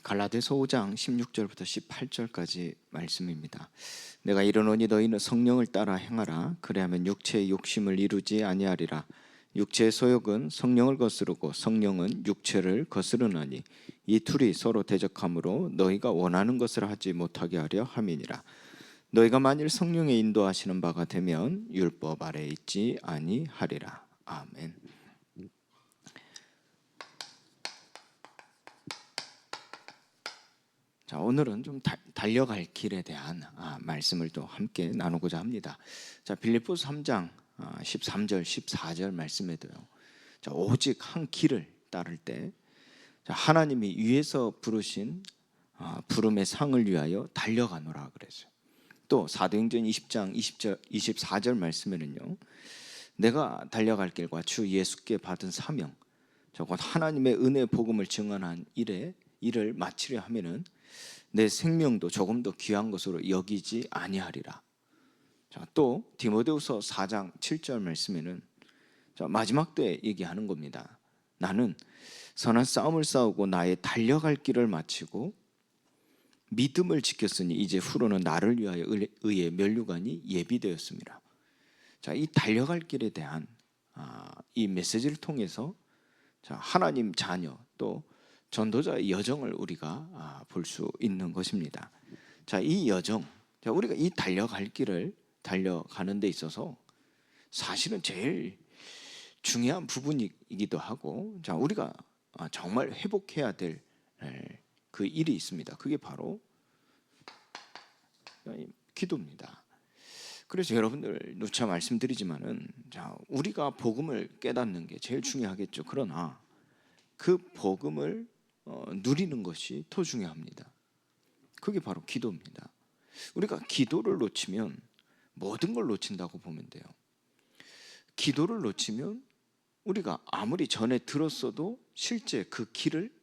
갈라디아서 5장 16절부터 18절까지 말씀입니다. 내가 이르노니 너희는 성령을 따라 행하라. 그리하면 육체의 욕심을 이루지 아니하리라. 육체의 소욕은 성령을 거스르고 성령은 육체를 거스르나니 이 둘이 서로 대적하므로 너희가 원하는 것을 하지 못하게 하려 함이니라. 너희가 만일 성령의 인도하시는 바가 되면 율법 아래에 있지 아니하리라. 아멘. 자, 오늘은 좀 달려갈 길에 대한 말씀을 또 함께 나누고자 합니다. 자, 빌립보서 3장 13절 14절 말씀에도요. 자, 오직 한 길을 따를 때 하나님이 위에서 부르신 부름의 상을 위하여 달려가노라 그랬어요. 또 사도행전 20장 20절 24절 말씀에는요. 내가 달려갈 길과 주 예수께 받은 사명, 곧 하나님의 은혜 복음을 증언한 일을 마치려 하면은 내 생명도 조금 더 귀한 것으로 여기지 아니하리라. 자, 또 디모데후서 4장 7절 말씀에는 마지막 때 얘기하는 겁니다. 나는 선한 싸움을 싸우고 나의 달려갈 길을 마치고 믿음을 지켰으니 이제 후로는 나를 위하여 의의 면류관이 예비되었습니다. 자, 이 달려갈 길에 대한 이 메시지를 통해서 하나님 자녀 또 전도자의 여정을 우리가 볼 수 있는 것입니다. 자, 이 여정, 우리가 이 달려갈 길을 달려가는 데 있어서 사실은 제일 중요한 부분이기도 하고, 자, 우리가 정말 회복해야 될 그 일이 있습니다. 그게 바로 기도입니다. 그래서 여러분들 누차 말씀드리지만은, 자, 우리가 복음을 깨닫는 게 제일 중요하겠죠. 그러나 그 복음을 누리는 것이 더 중요합니다. 그게 바로 기도입니다. 우리가 기도를 놓치면 모든 걸 놓친다고 보면 돼요. 기도를 놓치면 우리가 아무리 전에 들었어도 실제 그 길을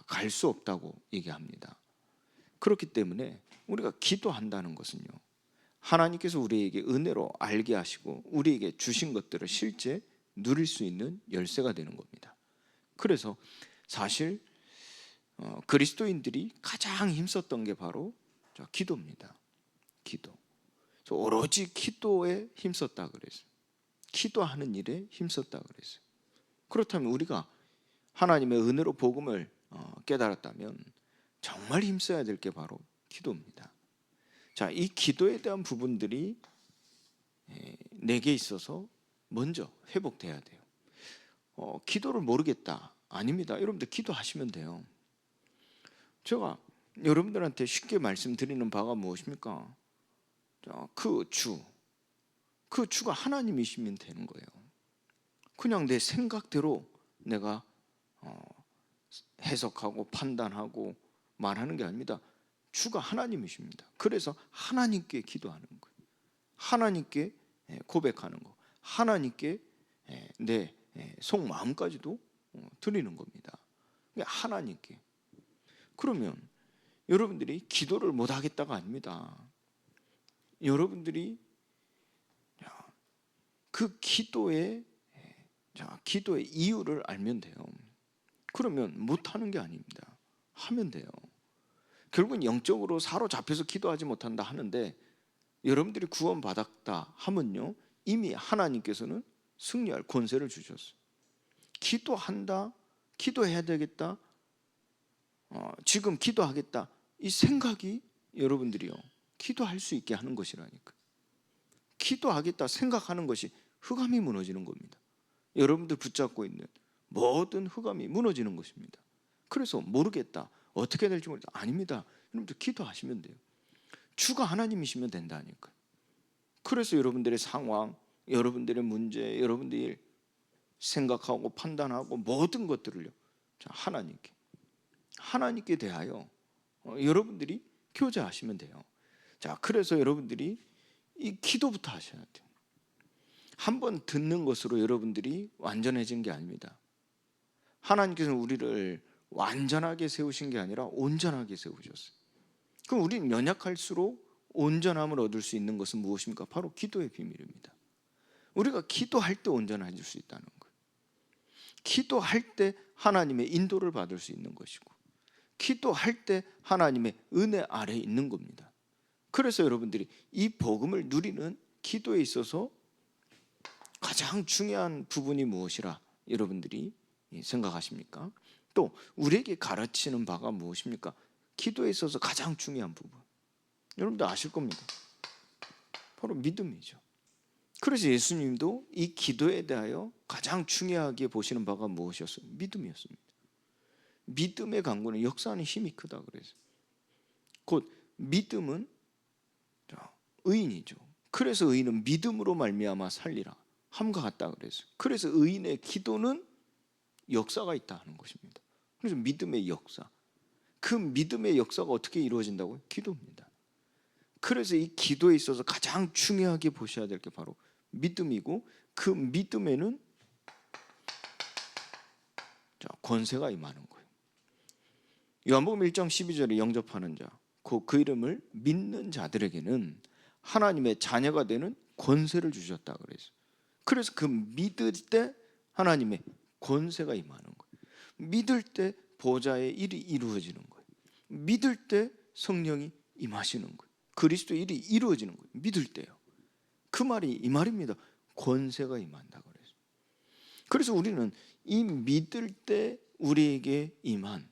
갈 수 없다고 얘기합니다. 그렇기 때문에 우리가 기도한다는 것은요, 하나님께서 우리에게 은혜로 알게 하시고 우리에게 주신 것들을 실제 누릴 수 있는 열쇠가 되는 겁니다. 그래서 사실 그리스도인들이 가장 힘썼던 게 바로 기도입니다. 기도. 오로지 기도에 힘썼다 그랬어요. 기도하는 일에 힘썼다 그랬어요. 그렇다면 우리가 하나님의 은혜로 복음을 깨달았다면 정말 힘써야 될 게 바로 기도입니다. 자, 이 기도에 대한 부분들이 내게 있어서 먼저 회복돼야 돼요. 기도를 모르겠다. 아닙니다. 여러분들 기도하시면 돼요. 제가 여러분들한테 쉽게 말씀드리는 바가 무엇입니까? 그 주가 하나님이시면 되는 거예요. 그냥 내 생각대로 내가 해석하고 판단하고 말하는 게 아닙니다. 주가 하나님이십니다. 그래서 하나님께 기도하는 거예요. 하나님께 고백하는 거, 하나님께 내 속마음까지도 드리는 겁니다. 하나님께. 그러면 여러분들이 기도를 못하겠다가 아닙니다. 여러분들이 그 기도의 이유를 알면 돼요. 그러면 못하는 게 아닙니다. 하면 돼요. 결국은 영적으로 사로잡혀서 기도하지 못한다 하는데, 여러분들이 구원받았다 하면요, 이미 하나님께서는 승리할 권세를 주셨어요. 기도한다, 기도해야 되겠다, 지금 기도하겠다, 이 생각이 여러분들이요 기도할 수 있게 하는 것이라니까. 기도하겠다 생각하는 것이 흑암이 무너지는 겁니다. 여러분들 붙잡고 있는 모든 흑암이 무너지는 것입니다. 그래서 모르겠다, 어떻게 될지 모르겠다, 아닙니다. 여러분들 기도하시면 돼요. 주가 하나님이시면 된다니까. 그래서 여러분들의 상황, 여러분들의 문제, 여러분들이 생각하고 판단하고 모든 것들을요, 하나님께 대하여 여러분들이 교제하시면 돼요. 자, 그래서 여러분들이 이 기도부터 하셔야 돼요. 한번 듣는 것으로 여러분들이 완전해진 게 아닙니다. 하나님께서는 우리를 완전하게 세우신 게 아니라 온전하게 세우셨어요. 그럼 우리는 연약할수록 온전함을 얻을 수 있는 것은 무엇입니까? 바로 기도의 비밀입니다. 우리가 기도할 때 온전해질 수 있다는 거예요. 기도할 때 하나님의 인도를 받을 수 있는 것이고, 기도할 때 하나님의 은혜 아래에 있는 겁니다. 그래서 여러분들이 이 복음을 누리는 기도에 있어서 가장 중요한 부분이 무엇이라 여러분들이 생각하십니까? 또 우리에게 가르치는 바가 무엇입니까? 기도에 있어서 가장 중요한 부분, 여러분들 아실 겁니다. 바로 믿음이죠. 그래서 예수님도 이 기도에 대하여 가장 중요하게 보시는 바가 무엇이었어요? 믿음이었습니다. 믿음의 강구는 역사하는 힘이 크다 그래서 곧 믿음은 의인이죠. 그래서 의인은 믿음으로 말미암아 살리라 함과 같다 그래서 그래서 의인의 기도는 역사가 있다 하는 것입니다. 그래서 믿음의 역사, 그 믿음의 역사가 어떻게 이루어진다고요? 기도입니다. 그래서 이 기도에 있어서 가장 중요하게 보셔야 될 게 바로 믿음이고 그 믿음에는 권세가 임하는 거예요. 요한복음 1장 12절에 영접하는 자, 그 이름을 믿는 자들에게는 하나님의 자녀가 되는 권세를 주셨다 그래서 그래서 그 믿을 때 하나님의 권세가 임하는 거예요. 믿을 때 보좌의 일이 이루어지는 거예요. 믿을 때 성령이 임하시는 거예요. 그리스도의 일이 이루어지는 거예요. 믿을 때요. 그 말이 이 말입니다. 권세가 임한다 그래서 그래서 우리는 이 믿을 때 우리에게 임한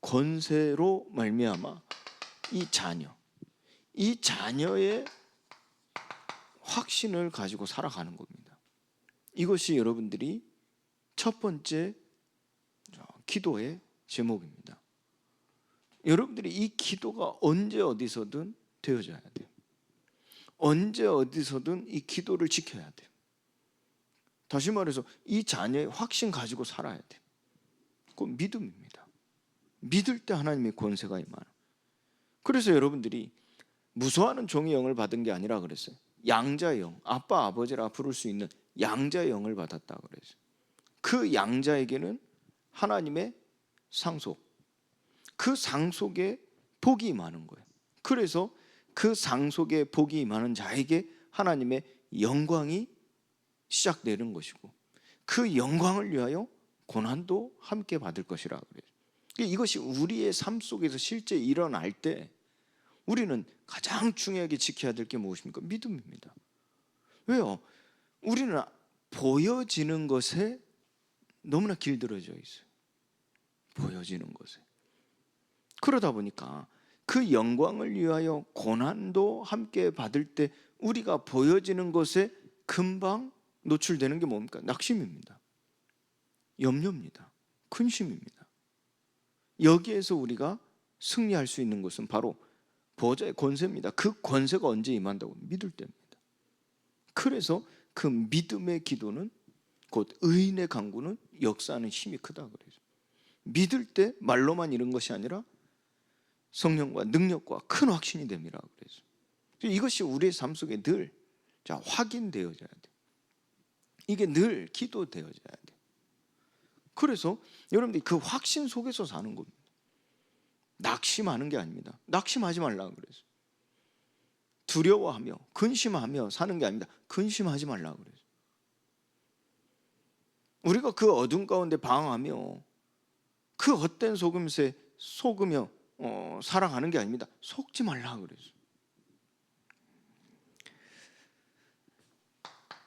권세로 말미암아 이 자녀의 확신을 가지고 살아가는 겁니다. 이것이 여러분들이 첫 번째 기도의 제목입니다. 여러분들이 이 기도가 언제 어디서든 되어져야 돼요. 언제 어디서든 이 기도를 지켜야 돼요. 다시 말해서 이 자녀의 확신 가지고 살아야 돼요. 그건 믿음입니다. 믿을 때 하나님의 권세가 임하는. 그래서 여러분들이 무서워하는 종의 영을 받은 게 아니라 그랬어요. 양자의 영, 아빠 아버지라 부를 수 있는 양자의 영을 받았다 그랬어요. 그 양자에게는 하나님의 상속, 그 상속에 복이 임하는 거예요. 그래서 그 상속에 복이 임하는 자에게 하나님의 영광이 시작되는 것이고 그 영광을 위하여 고난도 함께 받을 것이라 그래요. 이것이 우리의 삶 속에서 실제 일어날 때 우리는 가장 중요하게 지켜야 될 게 무엇입니까? 믿음입니다. 왜요? 우리는 보여지는 것에 너무나 길들여져 있어요. 보여지는 것에. 그러다 보니까 그 영광을 위하여 고난도 함께 받을 때 우리가 보여지는 것에 금방 노출되는 게 뭡니까? 낙심입니다. 염려입니다. 근심입니다. 여기에서 우리가 승리할 수 있는 것은 바로 보좌의 권세입니다. 그 권세가 언제 임한다고? 믿을 때입니다. 그래서 그 믿음의 기도는 곧 의인의 강구는 역사하는 힘이 크다 그래요. 믿을 때 말로만 이런 것이 아니라 성령과 능력과 큰 확신이 됩니다. 그래서 이것이 우리의 삶 속에 늘 확인되어져야 돼요. 이게 늘 기도되어져야 돼요. 그래서 여러분들이 그 확신 속에서 사는 겁니다. 낙심하는 게 아닙니다. 낙심하지 말라고 그래서 두려워하며 근심하며 사는 게 아닙니다. 근심하지 말라고 그래서 우리가 그 어둠 가운데 방황하며 그 헛된 속임수에 속으며 살아가는 게 아닙니다. 속지 말라고 그래서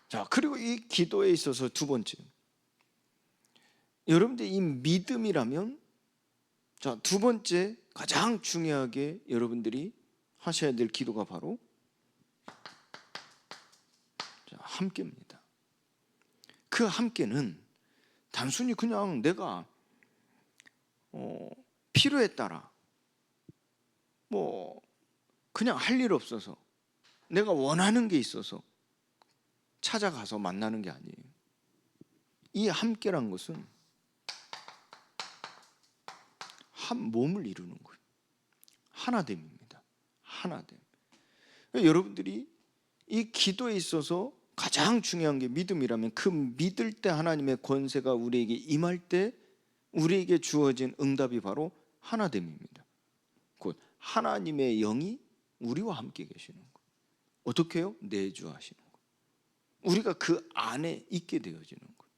자, 그리고 이 기도에 있어서 두 번째, 여러분들 이 믿음이라면 자, 두 번째 가장 중요하게 여러분들이 하셔야 될 기도가 바로 함께입니다. 그 함께는 단순히 그냥 내가 필요에 따라 그냥 할 일 없어서 내가 원하는 게 있어서 찾아가서 만나는 게 아니에요. 이 함께란 것은 한 몸을 이루는 거예요. 하나됨입니다. 하나됨. 여러분들이 이 기도에 있어서 가장 중요한 게 믿음이라면 그 믿을 때 하나님의 권세가 우리에게 임할 때 우리에게 주어진 응답이 바로 하나됨입니다. 곧 하나님의 영이 우리와 함께 계시는 거예요. 어떻게 해요? 내주하시는 거예요. 우리가 그 안에 있게 되어지는 거예요.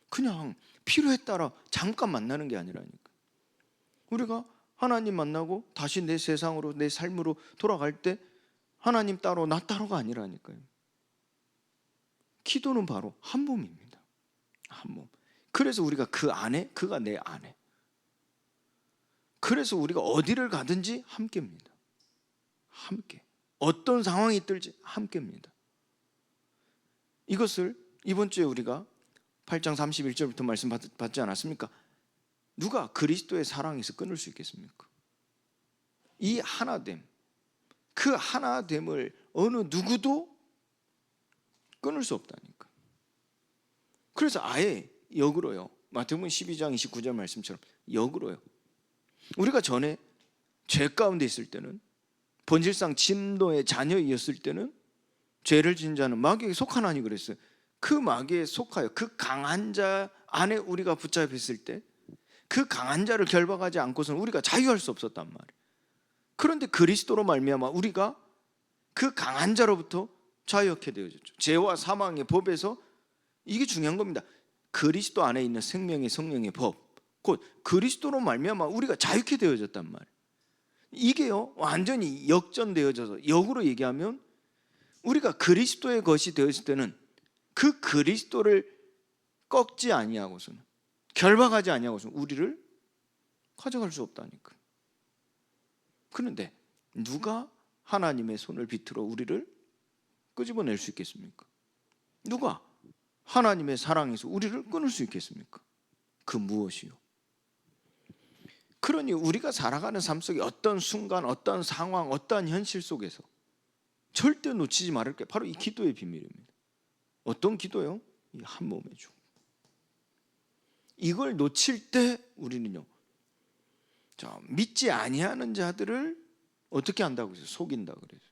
그냥 필요에 따라 잠깐 만나는 게 아니라니까. 우리가 하나님 만나고 다시 내 세상으로, 내 삶으로 돌아갈 때 하나님 따로 나 따로가 아니라니까요. 기도는 바로 한 몸입니다. 한 몸. 그래서 우리가 그 안에, 그가 내 안에. 그래서 우리가 어디를 가든지 함께입니다. 함께. 어떤 상황이 있든지 함께입니다. 이것을 이번 주에 우리가 8장 31절부터 말씀 받지 않았습니까? 누가 그리스도의 사랑에서 끊을 수 있겠습니까? 이 하나됨, 그 하나됨을 어느 누구도 끊을 수 없다니까. 그래서 아예 역으로요, 마태복음 12장 29절 말씀처럼 역으로요, 우리가 전에 죄 가운데 있을 때는, 본질상 진노의 자녀이었을 때는 죄를 지은 자는 마귀에게 속하나니 그랬어요. 그 마귀에 속하여 그 강한 자 안에 우리가 붙잡혔을 때 그 강한 자를 결박하지 않고서는 우리가 자유할 수 없었단 말이에요. 그런데 그리스도로 말미암아 우리가 그 강한 자로부터 자유케 되어졌죠. 죄와 사망의 법에서. 이게 중요한 겁니다. 그리스도 안에 있는 생명의 성령의 법, 곧 그리스도로 말미암아 우리가 자유케 되어졌단 말이에요. 이게요 완전히 역전되어져서, 역으로 얘기하면 우리가 그리스도의 것이 되었을 때는 그 그리스도를 꺾지 아니하고서는, 결박하지 아니하고서는 우리를 가져갈 수 없다니까. 그런데 누가 하나님의 손을 비틀어 우리를 끄집어낼 수 있겠습니까? 누가 하나님의 사랑에서 우리를 끊을 수 있겠습니까? 그 무엇이요? 그러니 우리가 살아가는 삶 속에 어떤 순간, 어떤 상황, 어떤 현실 속에서 절대 놓치지 말을 게 바로 이 기도의 비밀입니다. 어떤 기도요? 이 한 몸의 죽음. 이걸 놓칠 때 우리는요, 믿지 아니하는 자들을 어떻게 한다고 해서 속인다 그래서,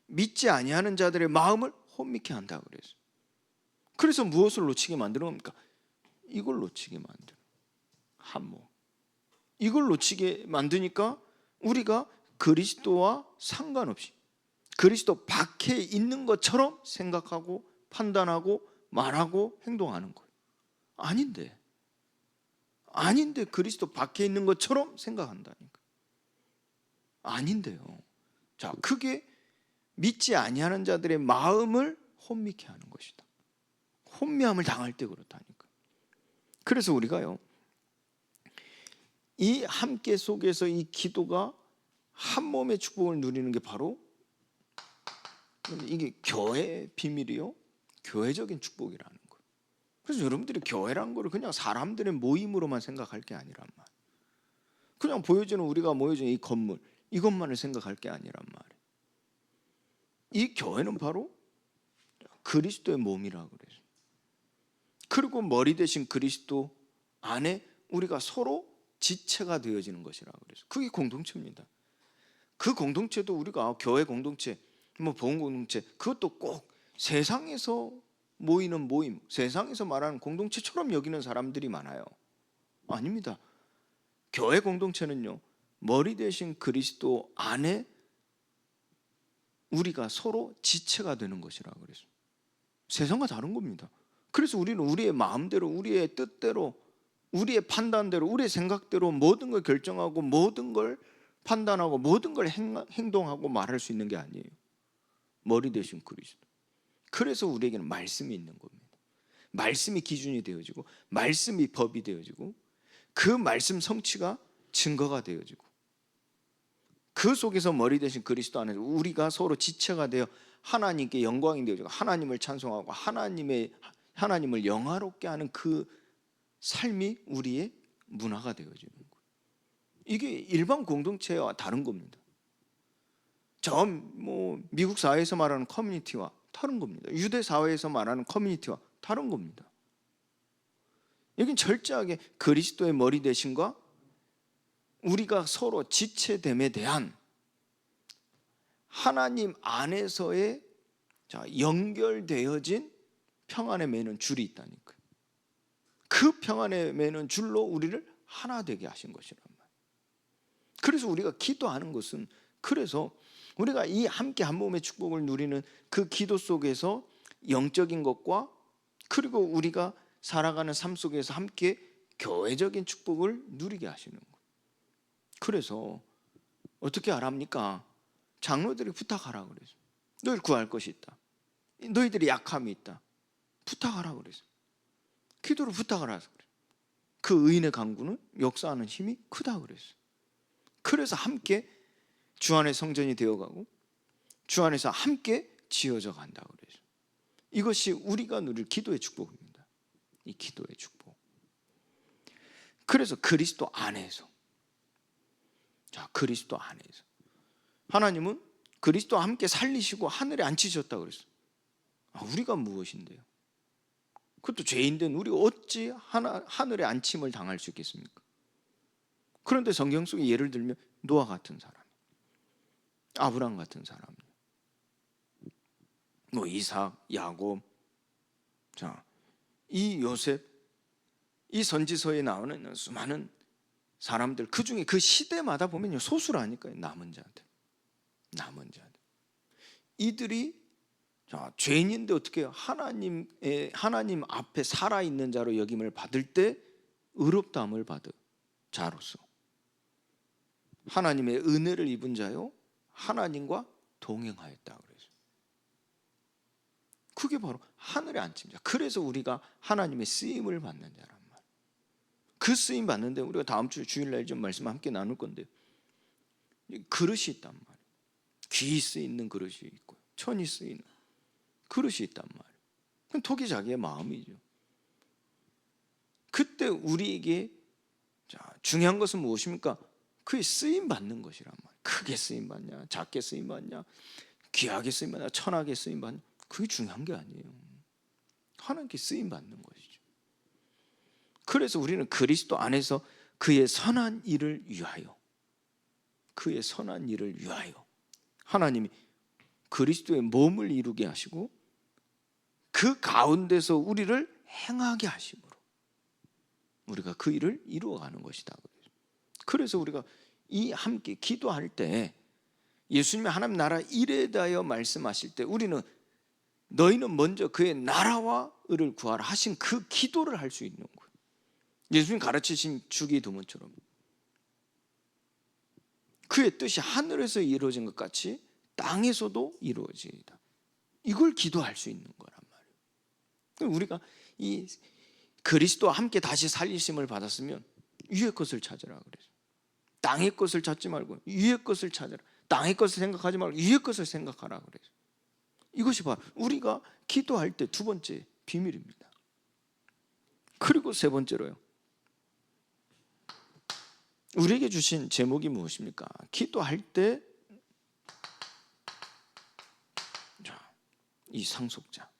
믿지 아니하는 자들의 마음을 혼미케 한다 그래서. 그래서 무엇을 놓치게 만드는 겁니까? 이걸 놓치게 만드는 한 몸. 이걸 놓치게 만드니까 우리가 그리스도와 상관없이 그리스도 밖에 있는 것처럼 생각하고 판단하고 말하고 행동하는 거예요. 아닌데 그리스도 밖에 있는 것처럼 생각한다니까. 아닌데요. 자, 그게 믿지 아니하는 자들의 마음을 혼미케 하는 것이다. 혼미함을 당할 때 그렇다니까. 그래서 우리가요, 이 함께 속에서 이 기도가 한 몸의 축복을 누리는 게 바로 이게 교회의 비밀이요, 교회적인 축복이라는 거예요. 그래서 여러분들이 교회란 거를 그냥 사람들의 모임으로만 생각할 게 아니란 말이에요. 그냥 보여주는, 우리가 모여주는 이 건물, 이것만을 생각할 게 아니란 말이에요. 이 교회는 바로 그리스도의 몸이라고 그래요. 그리고 머리 대신 그리스도 안에 우리가 서로 지체가 되어지는 것이라고 그래서, 그게 공동체입니다. 그 공동체도 우리가 교회 공동체, 보험 공동체, 그것도 꼭 세상에서 모이는 모임, 세상에서 말하는 공동체처럼 여기는 사람들이 많아요. 아닙니다. 교회 공동체는요, 머리 대신 그리스도 안에 우리가 서로 지체가 되는 것이라고 그래서 세상과 다른 겁니다. 그래서 우리는 우리의 마음대로, 우리의 뜻대로, 우리의 판단대로, 우리의 생각대로 모든 걸 결정하고 모든 걸 판단하고 모든 걸 행동하고 말할 수 있는 게 아니에요. 머리 대신 그리스도. 그래서 우리에게는 말씀이 있는 겁니다. 말씀이 기준이 되어지고, 말씀이 법이 되어지고, 그 말씀 성취가 증거가 되어지고, 그 속에서 머리 대신 그리스도 안에서 우리가 서로 지체가 되어 하나님께 영광이 되어지고, 하나님을 찬송하고 하나님을 영화롭게 하는 그 삶이 우리의 문화가 되어지는 거예요. 이게 일반 공동체와 다른 겁니다. 미국 사회에서 말하는 커뮤니티와 다른 겁니다. 유대 사회에서 말하는 커뮤니티와 다른 겁니다. 여긴 철저하게 그리스도의 머리 대신과 우리가 서로 지체됨에 대한 하나님 안에서의 연결되어진 평안에 매는 줄이 있다니까요. 그 평안에 매는 줄로 우리를 하나 되게 하신 것이란 말이에요. 그래서 우리가 기도하는 것은, 그래서 우리가 이 함께 한 몸의 축복을 누리는 그 기도 속에서 영적인 것과, 그리고 우리가 살아가는 삶 속에서 함께 교회적인 축복을 누리게 하시는 거예요. 그래서 어떻게 하랍니까? 장로들이 부탁하라 그래서. 너희를 구할 것이 있다. 너희들이 약함이 있다. 부탁하라 그래서. 기도로 부탁하라 그래서. 그 의인의 강구는 역사하는 힘이 크다 그랬어요. 그래서 함께 주 안의 성전이 되어가고 주 안에서 함께 지어져 간다 그래서. 이것이 우리가 누릴 기도의 축복입니다. 이 기도의 축복. 그래서 그리스도 안에서, 자, 그리스도 안에서 하나님은 그리스도와 함께 살리시고 하늘에 앉히셨다 그랬어요. 우리가 무엇인데요? 그것도 죄인된 우리 어찌 하늘에 앉힘을 당할 수 있겠습니까? 그런데 성경 속에 예를 들면 노아 같은 사람, 아브라함 같은 사람, 뭐 이삭, 야곱, 자, 이 요셉, 이 선지서에 나오는 수많은 사람들, 그 중에 그 시대마다 보면 소수라니까요. 남은 자들. 이들이, 자, 죄인인데 어떻게 하나님 앞에 살아있는 자로 여김을 받을 때 의롭다함을 받은 자로서 하나님의 은혜를 입은 자요 하나님과 동행하였다 그래서. 그게 바로 하늘의 앉힘자. 그래서 우리가 하나님의 쓰임을 받는 자란 말이에요. 그 쓰임 받는데 우리가 다음 주 주일날 좀 말씀 함께 나눌 건데, 그릇이 있단 말이에요. 귀 쓰이는 그릇이 있고 천이 쓰이는 그릇이 있단 말이에요. 그건 토기 자기의 마음이죠. 그때 우리에게, 자, 중요한 것은 무엇입니까? 그의 쓰임 받는 것이란 말이에요. 크게 쓰임 받냐, 작게 쓰임 받냐, 귀하게 쓰임 받냐, 천하게 쓰임 받냐, 그게 중요한 게 아니에요. 하나님께 쓰임 받는 것이죠. 그래서 우리는 그리스도 안에서 그의 선한 일을 위하여, 그의 선한 일을 위하여 하나님이 그리스도의 몸을 이루게 하시고 그 가운데서 우리를 행하게 하심으로 우리가 그 일을 이루어가는 것이다. 그래서 우리가 이 함께 기도할 때 예수님의 하나님 나라 일에 대하여 말씀하실 때 우리는 너희는 먼저 그의 나라와 의를 구하라 하신 그 기도를 할 수 있는 거예요. 예수님 가르치신 주기도문처럼 그의 뜻이 하늘에서 이루어진 것 같이 땅에서도 이루어지이다. 이걸 기도할 수 있는 거란 말이에요. 우리가 이 그리스도와 함께 다시 살리심을 받았으면 위의 것을 찾으라 그래서. 땅의 것을 찾지 말고 위의 것을 찾으라. 땅의 것을 생각하지 말고 위의 것을 생각하라 그래서. 이것이 바로 우리가 기도할 때 두 번째 비밀입니다. 그리고 세 번째로요, 우리에게 주신 제목이 무엇입니까? 기도할 때 이 상속자.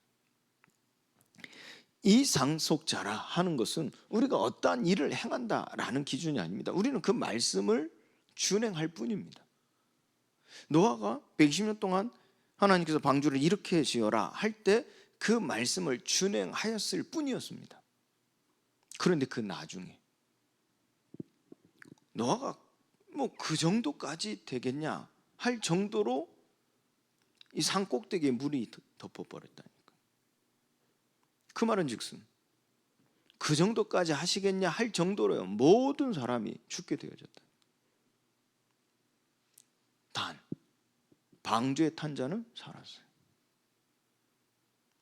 이 상속자라 하는 것은 우리가 어떠한 일을 행한다라는 기준이 아닙니다. 우리는 그 말씀을 준행할 뿐입니다. 노아가 120년 동안 하나님께서 방주를 이렇게 지어라 할 때 그 말씀을 준행하였을 뿐이었습니다. 그런데 그 나중에 노아가 뭐 그 정도까지 되겠냐 할 정도로 이 산 꼭대기에 물이 덮어버렸다니까. 그 말은 즉슨 그 정도까지 하시겠냐 할 정도로요 모든 사람이 죽게 되어졌다. 단 방주에 탄 자는 살았어요.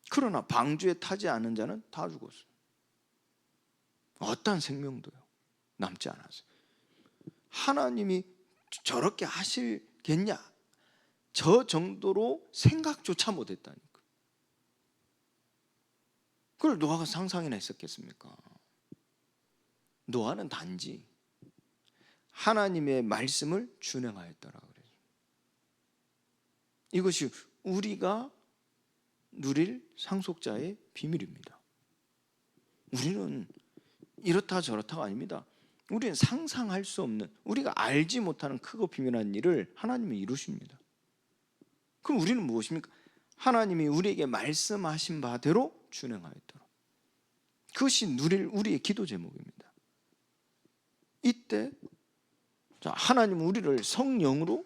그러나 방주에 타지 않은 자는 다 죽었어요. 어떠한 생명도요 남지 않았어요. 하나님이 저렇게 하시겠냐 저 정도로 생각조차 못했다니까. 그걸 노아가 상상이나 했었겠습니까? 노아는 단지 하나님의 말씀을 준행하였더라 그래요. 이것이 우리가 누릴 상속자의 비밀입니다. 우리는 이렇다 저렇다가 아닙니다. 우리는 상상할 수 없는, 우리가 알지 못하는 크고 비밀한 일을 하나님이 이루십니다. 그럼 우리는 무엇입니까? 하나님이 우리에게 말씀하신 바대로 준행하였도록. 그것이 누릴 우리의 기도 제목입니다. 이때 하나님은 우리를 성령으로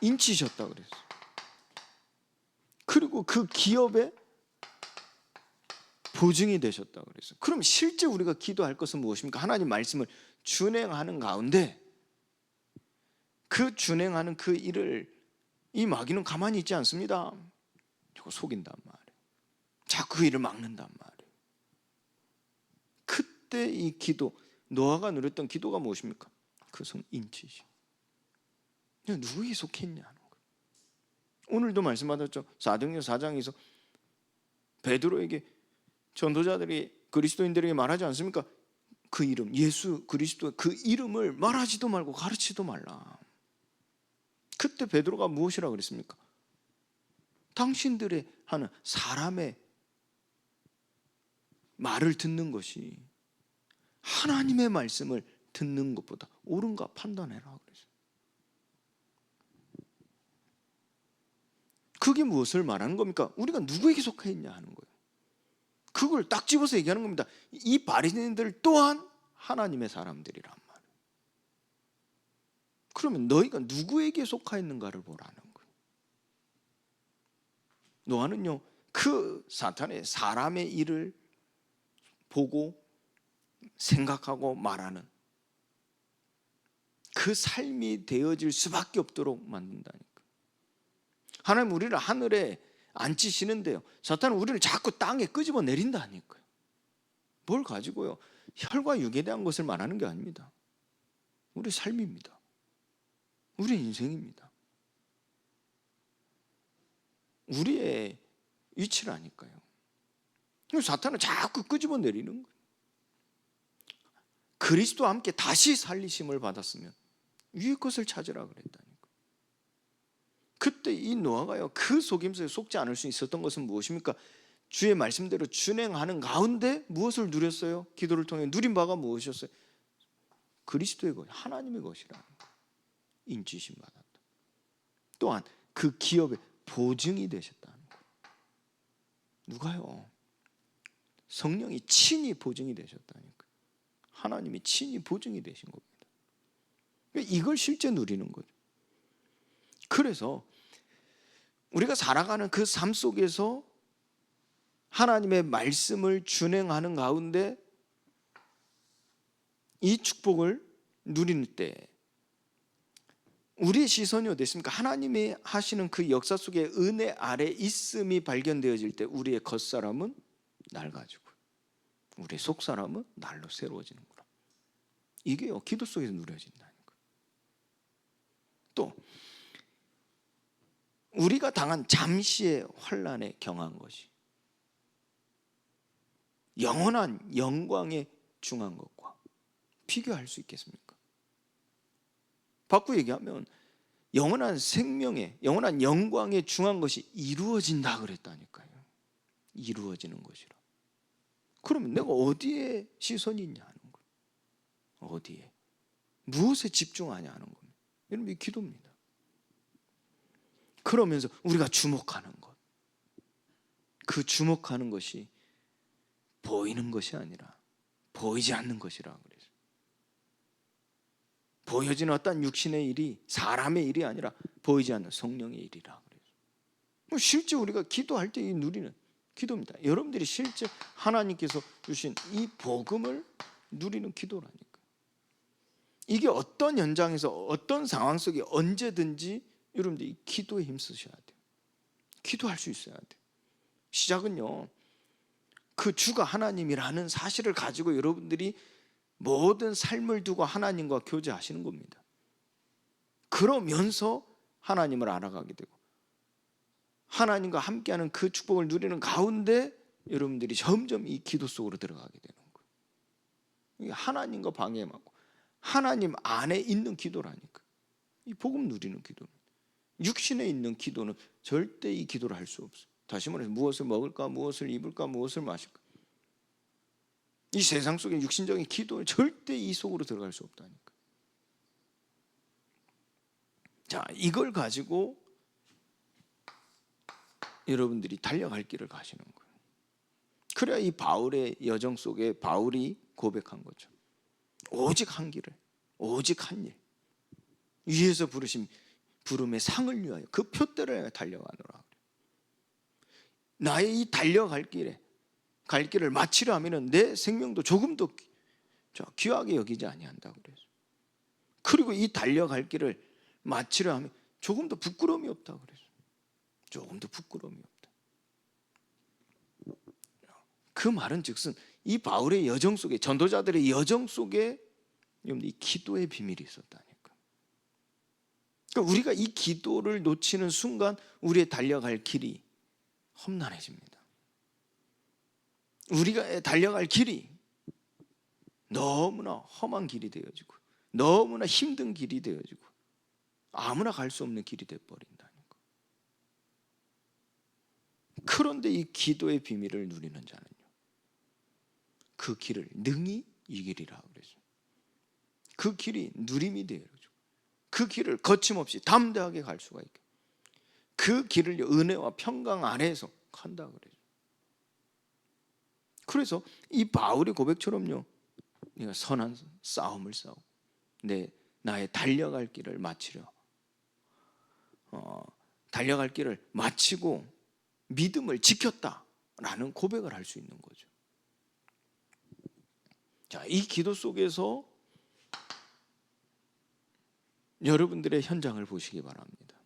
인치셨다 그랬어요. 그리고 그 기업의 보증이 되셨다 그랬어요. 그럼 실제 우리가 기도할 것은 무엇입니까? 하나님 말씀을 준행하는 가운데 그 준행하는 그 일을 이 마귀는 가만히 있지 않습니다. 자꾸 속인단 말이에요. 자꾸 그 일을 막는단 말이에요. 그때 이 기도, 노아가 누렸던 기도가 무엇입니까? 그것은 인치심. 누구에게 속했냐는 거예요. 오늘도 말씀 받았죠. 사도행전 4장에서 베드로에게 전도자들이 그리스도인들에게 말하지 않습니까? 그 이름, 예수 그리스도 그 이름을 말하지도 말고 가르치지도 말라. 그때 베드로가 무엇이라고 그랬습니까? 당신들의 하는 사람의 말을 듣는 것이 하나님의 말씀을 듣는 것보다 옳은가 판단해라 그랬어요. 그게 무엇을 말하는 겁니까? 우리가 누구에게 속해 있냐 하는 거예요. 그걸 딱 집어서 얘기하는 겁니다. 이 바리새인들 또한 하나님의 사람들이란 말이에요. 그러면 너희가 누구에게 속하 있는가를 보라는 거예요. 노아는요, 그 사탄의 사람의 일을 보고 생각하고 말하는 그 삶이 되어질 수밖에 없도록 만든다니까. 하나님 우리를 하늘에 앉히시는데요, 사탄은 우리를 자꾸 땅에 끄집어 내린다니까요. 뭘 가지고요? 혈과 육에 대한 것을 말하는 게 아닙니다. 우리 삶입니다. 우리 인생입니다. 우리의 위치라니까요. 사탄은 자꾸 끄집어 내리는 거예요. 그리스도와 함께 다시 살리심을 받았으면 위의 것을 찾으라 그랬다니까. 그때 이 노아가요, 그 속임수에 속지 않을 수 있었던 것은 무엇입니까? 주의 말씀대로 준행하는 가운데 무엇을 누렸어요? 기도를 통해 누린 바가 무엇이었어요? 그리스도의 것, 하나님의 것이라는 거. 인치심 받았다. 또한 그 기업의 보증이 되셨다는 거. 누가요? 성령이 친히 보증이 되셨다니까. 하나님이 친히 보증이 되신 겁니다. 이걸 실제 누리는 거죠. 그래서 우리가 살아가는 그 삶 속에서 하나님의 말씀을 준행하는 가운데 이 축복을 누리는 때 우리의 시선이 어땠습니까? 하나님이 하시는 그 역사 속에 은혜 아래 있음이 발견되어질 때 우리의 겉사람은 낡아지고 우리의 속사람은 날로 새로워지는구나. 이게요, 기도 속에서 누려진다는 거예요. 또 우리가 당한 잠시의 환난에 경한 것이 영원한 영광에 중한 것과 비교할 수 있겠습니까? 바꾸어 얘기하면 영원한 생명에, 영원한 영광에 중한 것이 이루어진다 그랬다니까요. 이루어지는 것이라. 그러면 내가 어디에 시선이 있냐 하는 거예요. 어디에? 무엇에 집중하냐 하는 겁니다. 여러분, 이 기도입니다. 그러면서 우리가 주목하는 것, 그 주목하는 것이 보이는 것이 아니라 보이지 않는 것이라 그래서 보여지는 어떤 육신의 일이 사람의 일이 아니라 보이지 않는 성령의 일이라 그래서 실제 우리가 기도할 때 이 누리는 기도입니다. 여러분들이 실제 하나님께서 주신 이 복음을 누리는 기도라니까. 이게 어떤 현장에서 어떤 상황 속에 언제든지 여러분들이 기도에 힘쓰셔야 돼요. 기도할 수 있어야 돼요. 시작은요, 그 주가 하나님이라는 사실을 가지고 여러분들이 모든 삶을 두고 하나님과 교제하시는 겁니다. 그러면서 하나님을 알아가게 되고 하나님과 함께하는 그 축복을 누리는 가운데 여러분들이 점점 이 기도 속으로 들어가게 되는 거예요. 이게 하나님과 방해 맞고 하나님 안에 있는 기도라니까. 이 복음 누리는 기도입니다. 육신에 있는 기도는 절대 이 기도를 할 수 없어요. 다시 말해서 무엇을 먹을까, 무엇을 입을까, 무엇을 마실까, 이 세상 속의 육신적인 기도는 절대 이 속으로 들어갈 수 없다니까. 자, 이걸 가지고 여러분들이 달려갈 길을 가시는 거예요. 그래야 이 바울의 여정 속에 바울이 고백한 거죠. 오직 한 길을, 오직 한 일, 위에서 부르신 부름의 상을 위하여 그 표대를 달려가노라. 나의 이 달려갈 길에 갈 길을 마치려 하면은 내 생명도 조금도 귀하게 여기지 아니한다 그래서. 그리고 이 달려갈 길을 마치려 하면 조금도 부끄러움이 없다 그랬어요. 조금도 부끄러움이 없다. 그 말은 즉슨 이 바울의 여정 속에, 전도자들의 여정 속에 이 기도의 비밀이 있었다니까. 그러니까 우리가 이 기도를 놓치는 순간 우리의 달려갈 길이 험난해집니다. 우리가 달려갈 길이 너무나 험한 길이 되어지고 너무나 힘든 길이 되어지고 아무나 갈 수 없는 길이 되어버린다니까. 그런데 이 기도의 비밀을 누리는 자는요, 그 길을 능히 이기리라 그랬어요. 그 길이 누림이 되어지고 그 길을 거침없이 담대하게 갈 수가 있게, 그 길을 은혜와 평강 아래에서 간다 그래요. 그래서 이 바울의 고백처럼요, 네가 선한 싸움을 싸우고 나의 달려갈 길을 마치려 달려갈 길을 마치고 믿음을 지켰다라는 고백을 할 수 있는 거죠. 자, 이 기도 속에서 여러분들의 현장을 보시기 바랍니다.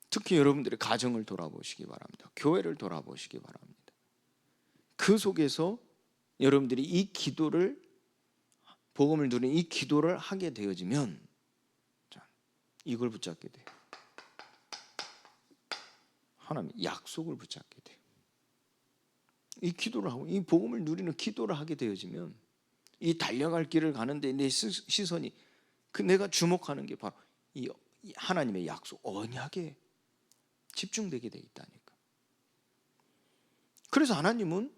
특히 여러분들의 가정을 돌아보시기 바랍니다. 교회를 돌아보시기 바랍니다. 그 속에서 여러분들이 이 기도를, 복음을 누리는 이 기도를 하게 되어지면 이걸 붙잡게 돼요. 하나님 약속을 붙잡게 돼요. 이 기도를 하고 이 복음을 누리는 기도를 하게 되어지면 이 달려갈 길을 가는데 내 시선이, 내가 주목하는 게 바로 이 하나님의 약속, 언약에 집중되게 돼 있다니까. 그래서 하나님은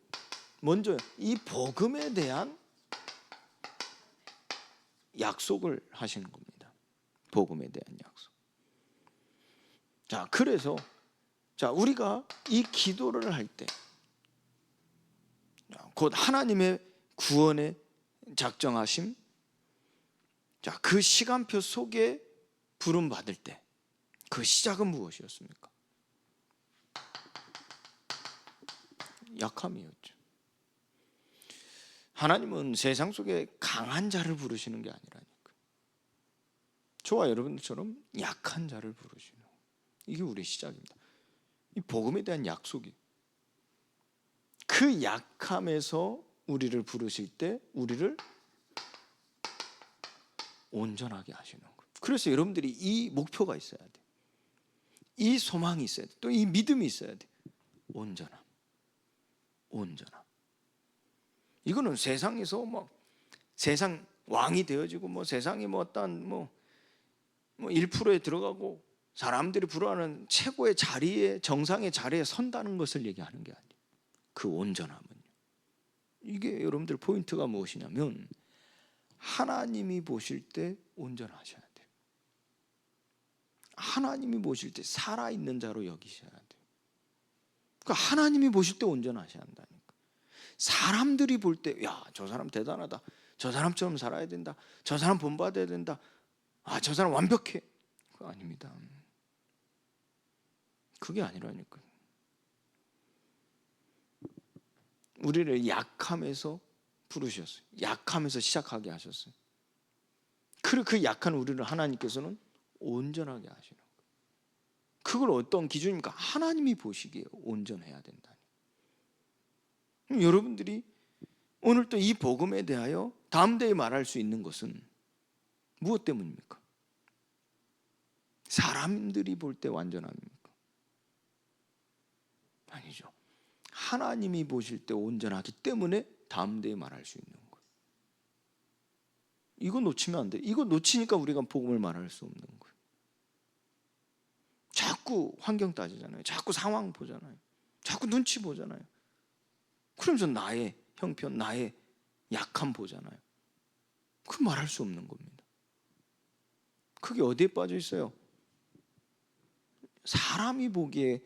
먼저 이 복음에 대한 약속을 하시는 겁니다. 복음에 대한 약속. 자, 그래서 우리가 이 기도를 할 때 곧 하나님의 구원의 작정하심, 그 시간표 속에 부름 받을 때 그 시작은 무엇이었습니까? 약함이었죠. 하나님은 세상 속에 강한 자를 부르시는 게 아니라니까. 저와 여러분들처럼 약한 자를 부르시는, 이게 우리의 시작입니다. 이 복음에 대한 약속이, 그 약함에서 우리를 부르실 때 우리를 온전하게 하시는 거예요. 그래서 여러분들이 이 목표가 있어야 돼. 이 소망이 있어야 돼. 또 이 믿음이 있어야 돼. 온전함. 이거는 세상에서 세상 왕이 되어지고 세상이 어떤 1%에 들어가고 사람들이 부러워하는 최고의 자리에, 정상의 자리에 선다는 것을 얘기하는 게 아니에요. 그 온전함은요, 이게 여러분들 포인트가 무엇이냐면 하나님이 보실 때 온전하셔야 돼요. 하나님이 보실 때 살아있는 자로 여기셔야 돼요. 그러니까 하나님이 보실 때 온전하셔야 한다니까. 사람들이 볼 때, 야, 저 사람 대단하다, 저 사람처럼 살아야 된다, 저 사람 본받아야 된다, 저 사람 완벽해. 그거 아닙니다. 그게 아니라니까요. 우리를 약함에서 부르셨어요. 약함에서 시작하게 하셨어요. 그리고 그 약한 우리를 하나님께서는 온전하게 하시는 거예요. 그걸 어떤 기준입니까? 하나님이 보시기에 온전해야 된다니. 여러분들이 오늘 또 이 복음에 대하여 담대히 말할 수 있는 것은 무엇 때문입니까? 사람들이 볼 때 완전함입니까? 아니죠. 하나님이 보실 때 온전하기 때문에 담대히 말할 수 있는 거예요. 이거 놓치면 안 돼. 이거 놓치니까 우리가 복음을 말할 수 없는 거예요. 자꾸 환경 따지잖아요. 자꾸 상황 보잖아요. 자꾸 눈치 보잖아요. 그러면서 나의 형편, 나의 약함 보잖아요. 그 말할 수 없는 겁니다. 그게 어디에 빠져 있어요? 사람이 보기에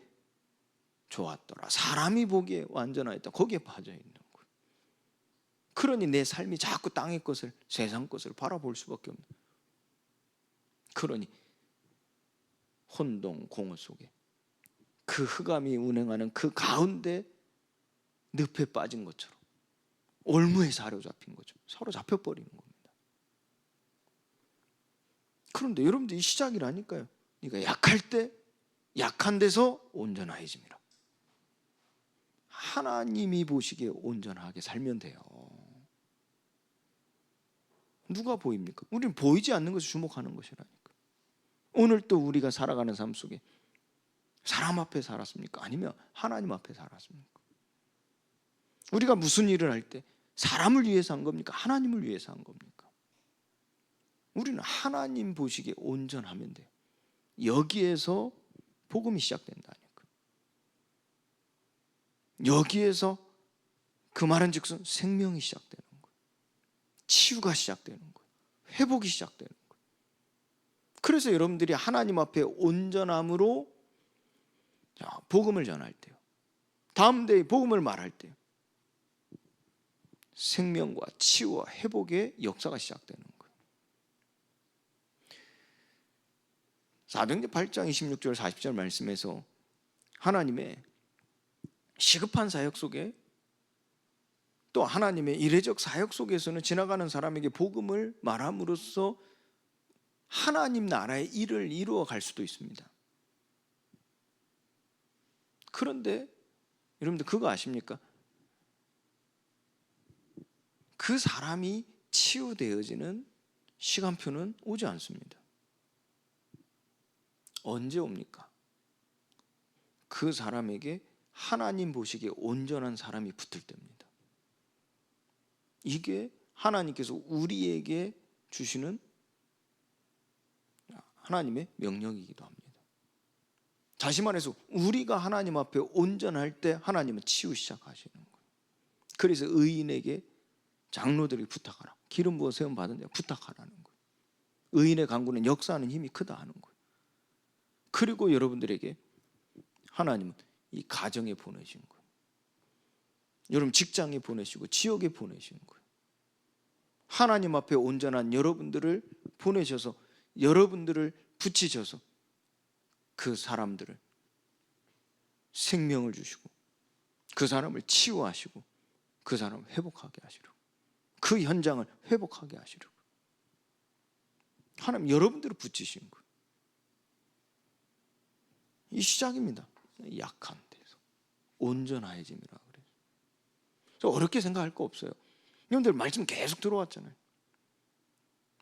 좋았더라, 사람이 보기에 완전하였다, 거기에 빠져 있는 거예요. 그러니 내 삶이 자꾸 땅의 것을, 세상 것을 바라볼 수밖에 없는 거예요. 그러니 혼동 공허 속에 그 흑암이 운행하는 그 가운데 늪에 빠진 것처럼 올무에 사로잡힌 거죠. 사로잡혀버리는 겁니다. 그런데 여러분들 이 시작이라니까요. 그러니까 약할 때 약한 데서 온전해짐이라. 하나님이 보시기에 온전하게 살면 돼요. 누가 보입니까? 우리는 보이지 않는 것을 주목하는 것이라니까. 오늘 또 우리가 살아가는 삶 속에 사람 앞에 살았습니까? 아니면 하나님 앞에 살았습니까? 우리가 무슨 일을 할 때 사람을 위해서 한 겁니까? 하나님을 위해서 한 겁니까? 우리는 하나님 보시기에 온전하면 돼요. 여기에서 복음이 시작된다니까. 여기에서 그 말은즉슨 생명이 시작되는 거예요. 치유가 시작되는 거예요. 회복이 시작되는 거예요. 그래서 여러분들이 하나님 앞에 온전함으로 복음을 전할 때요, 다음 대에 복음을 말할 때요, 생명과 치유와 회복의 역사가 시작되는 거예요. 사도행전 8장 26절 40절 말씀에서 하나님의 시급한 사역 속에 또 하나님의 이례적 사역 속에서는 지나가는 사람에게 복음을 말함으로써 하나님 나라의 일을 이루어 갈 수도 있습니다. 그런데 여러분들 그거 아십니까? 그 사람이 치유되어지는 시간표는 오지 않습니다. 언제 옵니까? 그 사람에게 하나님 보시기에 온전한 사람이 붙을 때입니다. 이게 하나님께서 우리에게 주시는 하나님의 명령이기도 합니다. 다시 말해서 우리가 하나님 앞에 온전할 때 하나님은 치유 시작하시는 거예요. 그래서 의인에게 장로들이 부탁하라, 기름 부어 세움 받은 데 부탁하라는 거예요. 의인의 간구는 역사하는 힘이 크다 하는 거예요. 그리고 여러분들에게 하나님은 이 가정에 보내신 거예요. 여러분 직장에 보내시고 지역에 보내신 거예요. 하나님 앞에 온전한 여러분들을 보내셔서 여러분들을 붙이셔서 그 사람들을 생명을 주시고 그 사람을 치유하시고 그 사람을 회복하게 하시려고, 그 현장을 회복하게 하시려고 하나님 여러분들을 붙이신 거예요. 이 시작입니다. 약한 데서 온전해짐이라 그래요. 어렵게 생각할 거 없어요. 여러분들 말씀 계속 들어왔잖아요.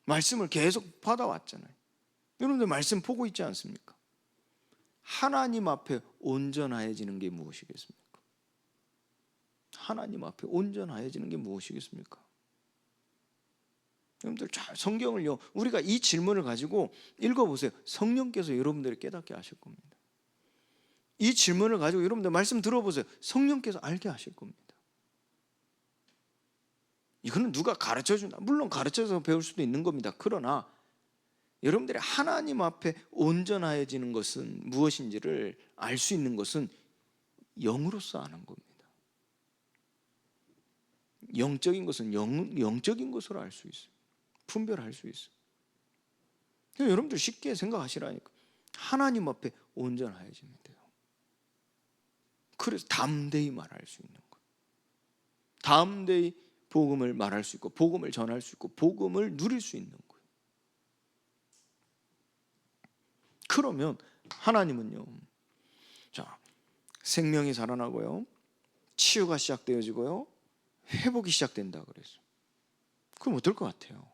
말씀을 계속 받아왔잖아요. 여러분들 말씀 보고 있지 않습니까? 하나님 앞에 온전해지는 게 무엇이겠습니까? 하나님 앞에 온전해지는 게 무엇이겠습니까? 여러분들 잘 성경을요, 우리가 이 질문을 가지고 읽어보세요. 성령께서 여러분들을 깨닫게 하실 겁니다. 이 질문을 가지고 여러분들 말씀 들어보세요. 성령께서 알게 하실 겁니다. 이거는 누가 가르쳐준다, 물론 가르쳐서 배울 수도 있는 겁니다. 그러나 여러분들이 하나님 앞에 온전해지는 것은 무엇인지를 알 수 있는 것은 영으로서 아는 겁니다. 영적인 것은 영적인 것으로 알 수 있어요. 분별할 수 있어요. 여러분들 쉽게 생각하시라니까. 하나님 앞에 온전해지면 돼요. 그래서 담대히 말할 수 있는 거예요. 담대히 복음을 말할 수 있고 복음을 전할 수 있고 복음을 누릴 수 있는 거예요. 그러면 하나님은요, 자, 생명이 살아나고요, 치유가 시작되어지고요, 회복이 시작된다 그랬어요. 그럼 어떨 것 같아요?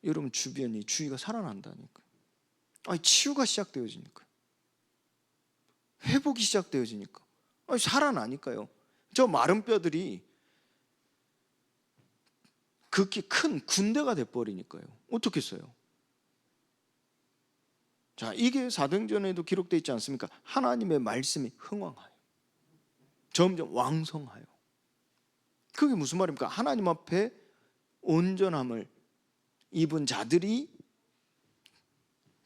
여러분 주변이 주위가 살아난다니까. 아니, 치유가 시작되어지니까, 회복이 시작되어지니까, 아니, 살아나니까요. 저 마른 뼈들이 극히 큰 군대가 돼버리니까요. 어떻겠어요? 자, 이게 사도행전에도 기록되어 있지 않습니까? 하나님의 말씀이 흥왕하여 점점 왕성하여. 그게 무슨 말입니까? 하나님 앞에 온전함을 입은 자들이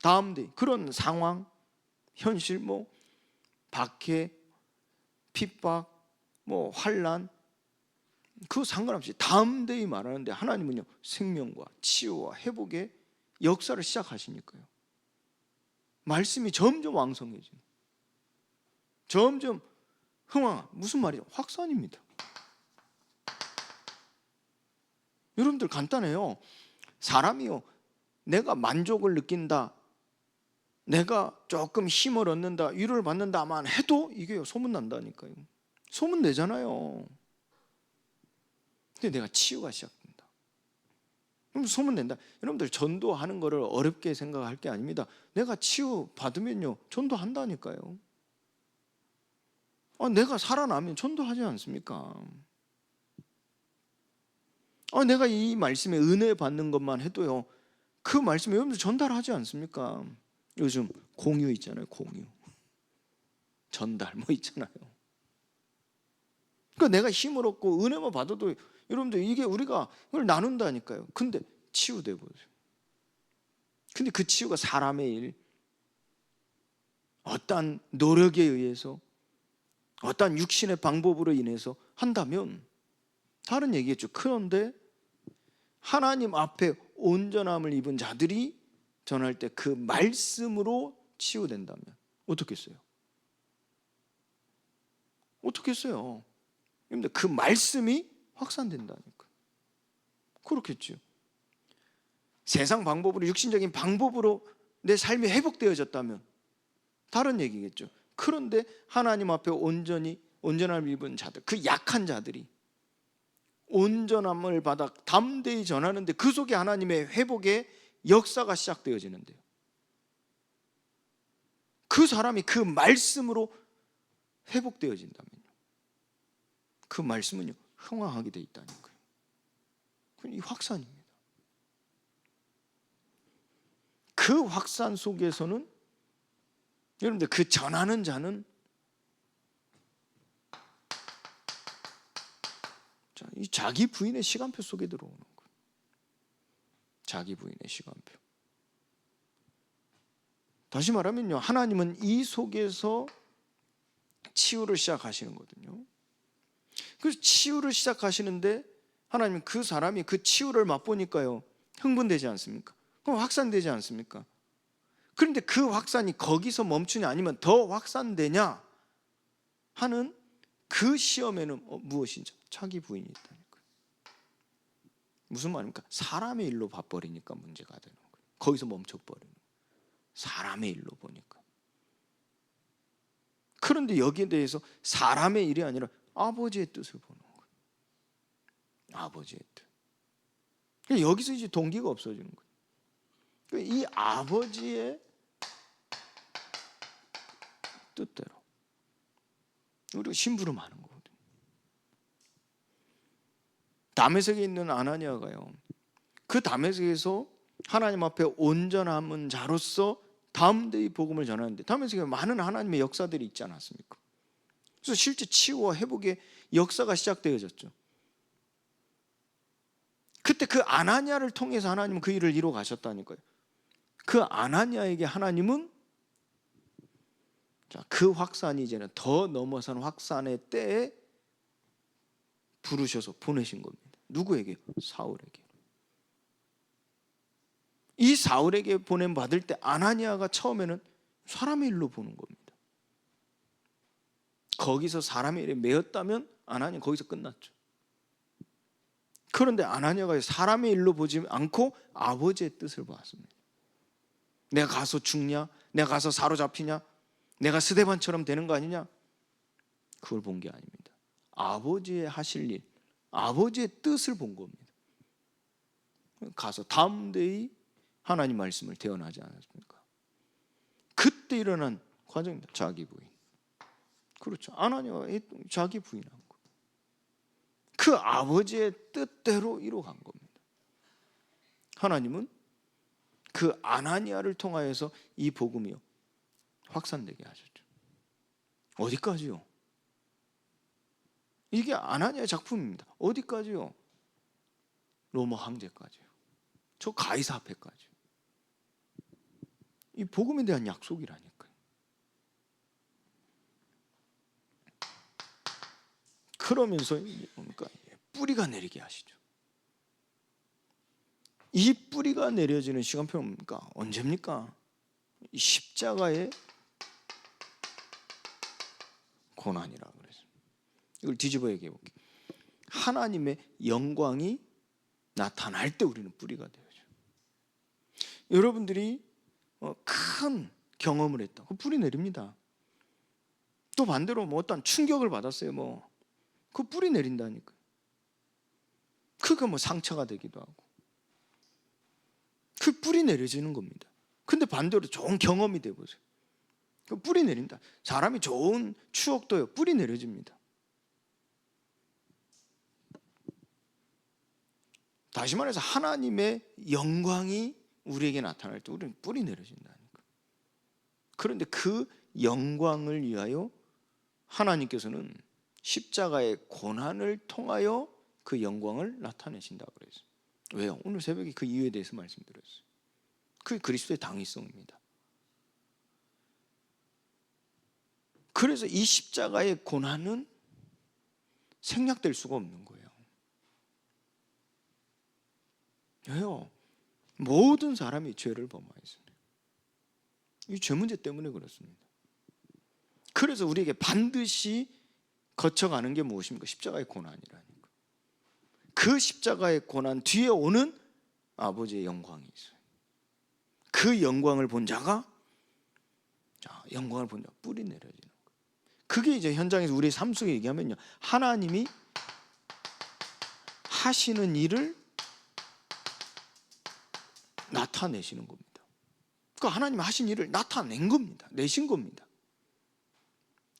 다음에 그런 상황, 현실, 박해, 핍박, 환난, 그 상관없이 다음대히 말하는데 하나님은요, 생명과 치유와 회복의 역사를 시작하시니까요. 말씀이 점점 왕성해지는, 점점 흥왕, 무슨 말이죠? 확산입니다. 여러분들 간단해요. 사람이요, 내가 만족을 느낀다, 내가 조금 힘을 얻는다, 위로를 받는다만 해도 이게 소문난다니까요. 소문내잖아요. 근데 내가 치유가 시작된다. 그럼 소문낸다. 여러분들 전도하는 거를 어렵게 생각할 게 아닙니다. 내가 치유 받으면요 전도한다니까요. 내가 살아나면 전도하지 않습니까? 내가 이 말씀에 은혜 받는 것만 해도요 그 말씀에 여러분들 전달하지 않습니까? 요즘 공유 있잖아요. 공유 전달 뭐 있잖아요. 그러니까 내가 힘을 얻고 은혜만 받아도 여러분들 이게 우리가 그걸 나눈다니까요. 근데 치유돼 보세요. 근데 그 치유가 사람의 일, 어떠한 노력에 의해서, 어떠한 육신의 방법으로 인해서 한다면 다른 얘기겠죠. 그런데 하나님 앞에 온전함을 입은 자들이 전할 때 그 말씀으로 치유된다면 어떻겠어요? 어떻겠어요? 그런데 그 말씀이 확산된다니까. 그렇겠죠. 세상 방법으로, 육신적인 방법으로 내 삶이 회복되어졌다면 다른 얘기겠죠. 그런데 하나님 앞에 온전함을 입은 자들, 그 약한 자들이 온전함을 받아 담대히 전하는데 그 속에 하나님의 회복의 역사가 시작되어지는데요. 그 사람이 그 말씀으로 회복되어진다면요, 그 말씀은요 흥황하게 돼 있다니까요. 이 확산입니다. 그 확산 속에서는 여러분들 그 전하는 자는 이 자기 부인의 시간표 속에 들어오는 거예요. 자기 부인의 시간표. 다시 말하면요, 하나님은 이 속에서 치유를 시작하시는 거거든요. 그래서 치유를 시작하시는데 하나님은 그 사람이 그 치유를 맛보니까요 흥분되지 않습니까? 그럼 확산되지 않습니까? 그런데 그 확산이 거기서 멈추냐 아니면 더 확산되냐 하는 그 시험에는 무엇이죠? 자기 부인이 있다니까요. 무슨 말입니까? 사람의 일로 봐버리니까 문제가 되는 거예요. 거기서 멈춰버리는 거예요. 사람의 일로 보니까. 그런데 여기에 대해서 사람의 일이 아니라 아버지의 뜻을 보는 거예요. 아버지의 뜻. 여기서 이제 동기가 없어지는 거예요. 이 아버지의 뜻대로 우리가 심부름하는 거거든요. 다메섹에 있는 아나니아가요, 그 다메섹에서 하나님 앞에 온전함은 자로서 담대히 복음을 전하는데 다메섹에 많은 하나님의 역사들이 있지 않았습니까? 그래서 실제 치유와 회복의 역사가 시작되어졌죠. 그때 그 아나니아를 통해서 하나님은 그 일을 이루어 가셨다니까요. 그 아나니아에게 하나님은 그 확산이 이제는 더 넘어선 확산의 때에 부르셔서 보내신 겁니다. 누구에게? 사울에게. 이 사울에게 보냄 받을 때 아나니아가 처음에는 사람의 일로 보는 겁니다. 거기서 사람의 일에 매였다면 아나니아 거기서 끝났죠. 그런데 아나니아가 사람의 일로 보지 않고 아버지의 뜻을 보았습니다. 내가 가서 죽냐? 내가 가서 사로잡히냐? 내가 스데반처럼 되는 거 아니냐? 그걸 본 게 아닙니다. 아버지의 하실 일, 아버지의 뜻을 본 겁니다. 가서 담대히 하나님 말씀을 대언하지 않았습니까? 그때 일어난 과정입니다. 자기 부인. 그렇죠. 아나니아가 자기 부인한 거. 그 아버지의 뜻대로 이루어간 겁니다. 하나님은 그 아나니아를 통하여서 이 복음이요 확산되게 하셨죠. 어디까지요? 이게 아나니아의 작품입니다. 어디까지요? 로마 황제까지요. 저 가이사 앞에까지요. 이 복음에 대한 약속이라니까요. 그러면서 뭡니까? 뿌리가 내리게 하시죠. 이 뿌리가 내려지는 시간표는 뭡니까? 언제입니까? 이 십자가의 고난이라고 그랬어요. 이걸 뒤집어 얘기해 볼게요. 하나님의 영광이 나타날 때 우리는 뿌리가 되어요. 여러분들이 큰 경험을 했다. 그 뿌리 내립니다. 또 반대로 뭐 어떤 충격을 받았어요. 그 뿌리 내린다니까. 그게 뭐 상처가 되기도 하고. 그 뿌리 내려지는 겁니다. 근데 반대로 좋은 경험이 돼보세요. 그 뿌리 내린다. 사람이 좋은 추억도요, 뿌리 내려집니다. 다시 말해서 하나님의 영광이 우리에게 나타날 때 우리는 뿌리 내려진다니까. 그런데 그 영광을 위하여 하나님께서는 십자가의 고난을 통하여 그 영광을 나타내신다고 그랬어요. 왜요? 오늘 새벽에 그 이유에 대해서 말씀드렸어요. 그게 그리스도의 당위성입니다. 그래서 이 십자가의 고난은 생략될 수가 없는 거예요. 왜요? 모든 사람이 죄를 범하였어요. 이 죄 문제 때문에 그렇습니다. 그래서 우리에게 반드시 거쳐가는 게 무엇입니까? 십자가의 고난이라니까. 그 십자가의 고난 뒤에 오는 아버지의 영광이 있어요. 그 영광을 본 자가, 영광을 본 자 뿌리 내려지는 거예요. 그게 이제 현장에서 우리 삶 속에 얘기하면요, 하나님이 하시는 일을 나타내시는 겁니다. 그러니까 하나님이 하신 일을 나타낸 겁니다. 내신 겁니다.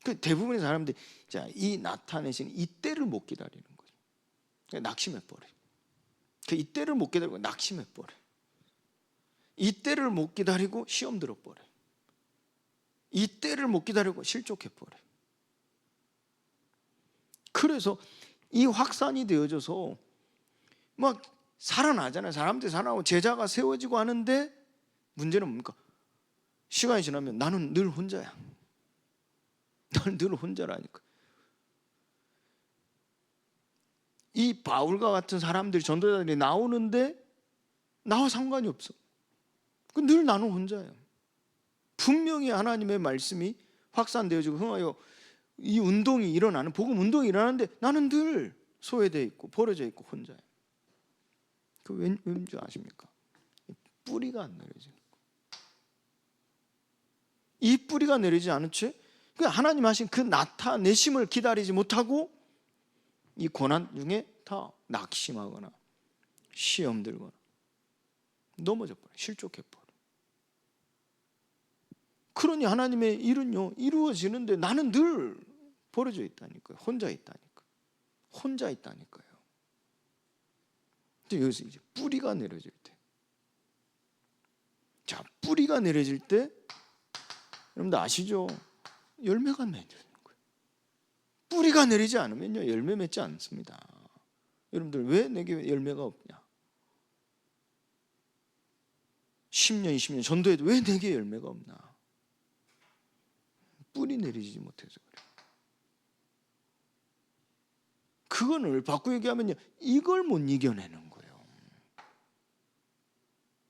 그 대부분의 사람들이 이 나타내신 이때를 못 기다리는 거죠. 낙심해 버려요. 그 이때를 못 기다리고 낙심해 버려요. 이때를 못 기다리고 시험 들어 버려요. 이때를 못 기다리고 실족해 버려요. 그래서 이 확산이 되어져서 막 살아나잖아요. 사람들이 살아나고 제자가 세워지고 하는데 문제는 뭡니까? 시간이 지나면 나는 늘 혼자야. 나는 늘 혼자라니까. 이 바울과 같은 사람들이, 전도자들이 나오는데 나와 상관이 없어. 늘 나는 혼자예요. 분명히 하나님의 말씀이 확산되어지고 흥하여 이 운동이 일어나는, 복음 운동이 일어나는데 나는 늘 소외되어 있고 버려져 있고 혼자예요. 그 왠지 아십니까? 뿌리가 안 내려지는 거예요. 이 뿌리가 내리지 않은 채 하나님 하신 그 나타내심을 기다리지 못하고 이 고난 중에 다 낙심하거나 시험 들거나 넘어져 버려, 실족해 버려. 그러니 하나님의 일은요 이루어지는데 나는 늘 버려져 있다니까요. 혼자 있다니까요. 근데 여기서 이제 뿌리가 내려질 때, 뿌리가 내려질 때 여러분들 아시죠? 열매가 맺는 거예요. 뿌리가 내리지 않으면요 열매 맺지 않습니다. 여러분들 왜 내게 열매가 없냐? 10년 20년 전도해도 왜 내게 열매가 없나? 뿌리 내리지 못해서 그래요. 그거를 바꾸어 얘기하면요 이걸 못 이겨내는 거예요.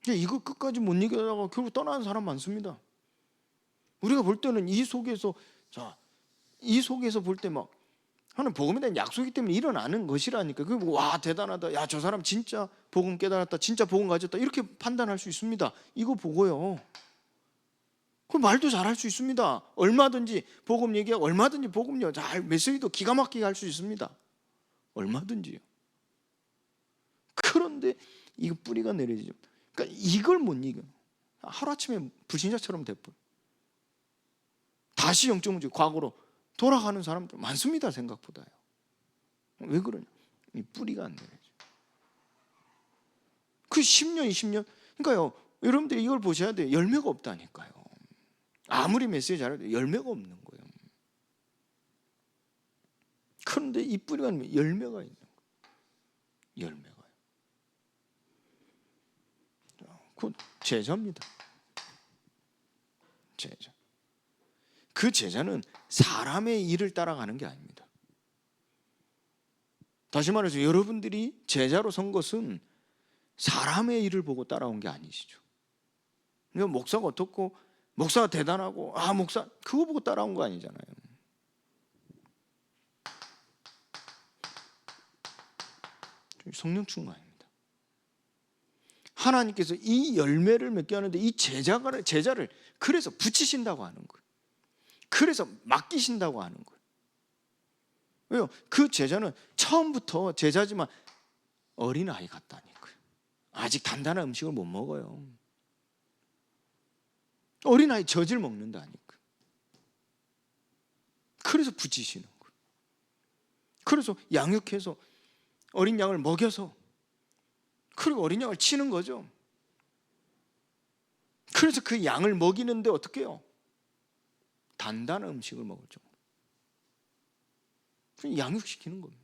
이거 끝까지 못 이겨다가 결국 떠나는 사람 많습니다. 우리가 볼 때는 이 속에서 볼 때 막 하나님 복음에 대한 약속이기 때문에 일어나는 것이라니까. 와 대단하다. 야 저 사람 진짜 복음 깨달았다. 진짜 복음 가졌다. 이렇게 판단할 수 있습니다. 이거 보고요. 그 말도 잘할 수 있습니다. 얼마든지 복음 얘기하고 얼마든지 복음요 잘 메시지도 기가 막히게 할 수 있습니다. 얼마든지요. 그런데 이거 뿌리가 내려지죠. 그러니까 이걸 못 이겨. 하루아침에 불신자처럼 돼버려. 다시 영적 문제, 과거로 돌아가는 사람들 많습니다. 생각보다요. 왜 그러냐? 이 뿌리가 안 내려져. 그 10년 20년 그러니까요 여러분들이 이걸 보셔야 돼요. 열매가 없다니까요. 아무리 메시지 잘해도 열매가 없는 거예요. 그런데 이 뿌리가 아니면 열매가 있는 거예요. 열매가요. 그 제자입니다. 제자. 그 제자는 사람의 일을 따라가는 게 아닙니다. 다시 말해서 여러분들이 제자로 선 것은 사람의 일을 보고 따라온 게 아니시죠. 목사가 어떻고 목사가 대단하고 목사 그거 보고 따라온 거 아니잖아요. 성령 충만입니다. 하나님께서 이 열매를 맺게 하는데 이 제자를 그래서 붙이신다고 하는 거예요. 그래서 맡기신다고 하는 거예요. 왜요? 그 제자는 처음부터 제자지만 어린아이 같다니까요. 아직 단단한 음식을 못 먹어요. 어린아이 젖을 먹는다니까요. 그래서 붙이시는 거예요. 그래서 양육해서 어린 양을 먹여서, 그리고 어린 양을 치는 거죠. 그래서 그 양을 먹이는데 어떻게 해요? 단단한 음식을 먹을 정도. 양육시키는 겁니다.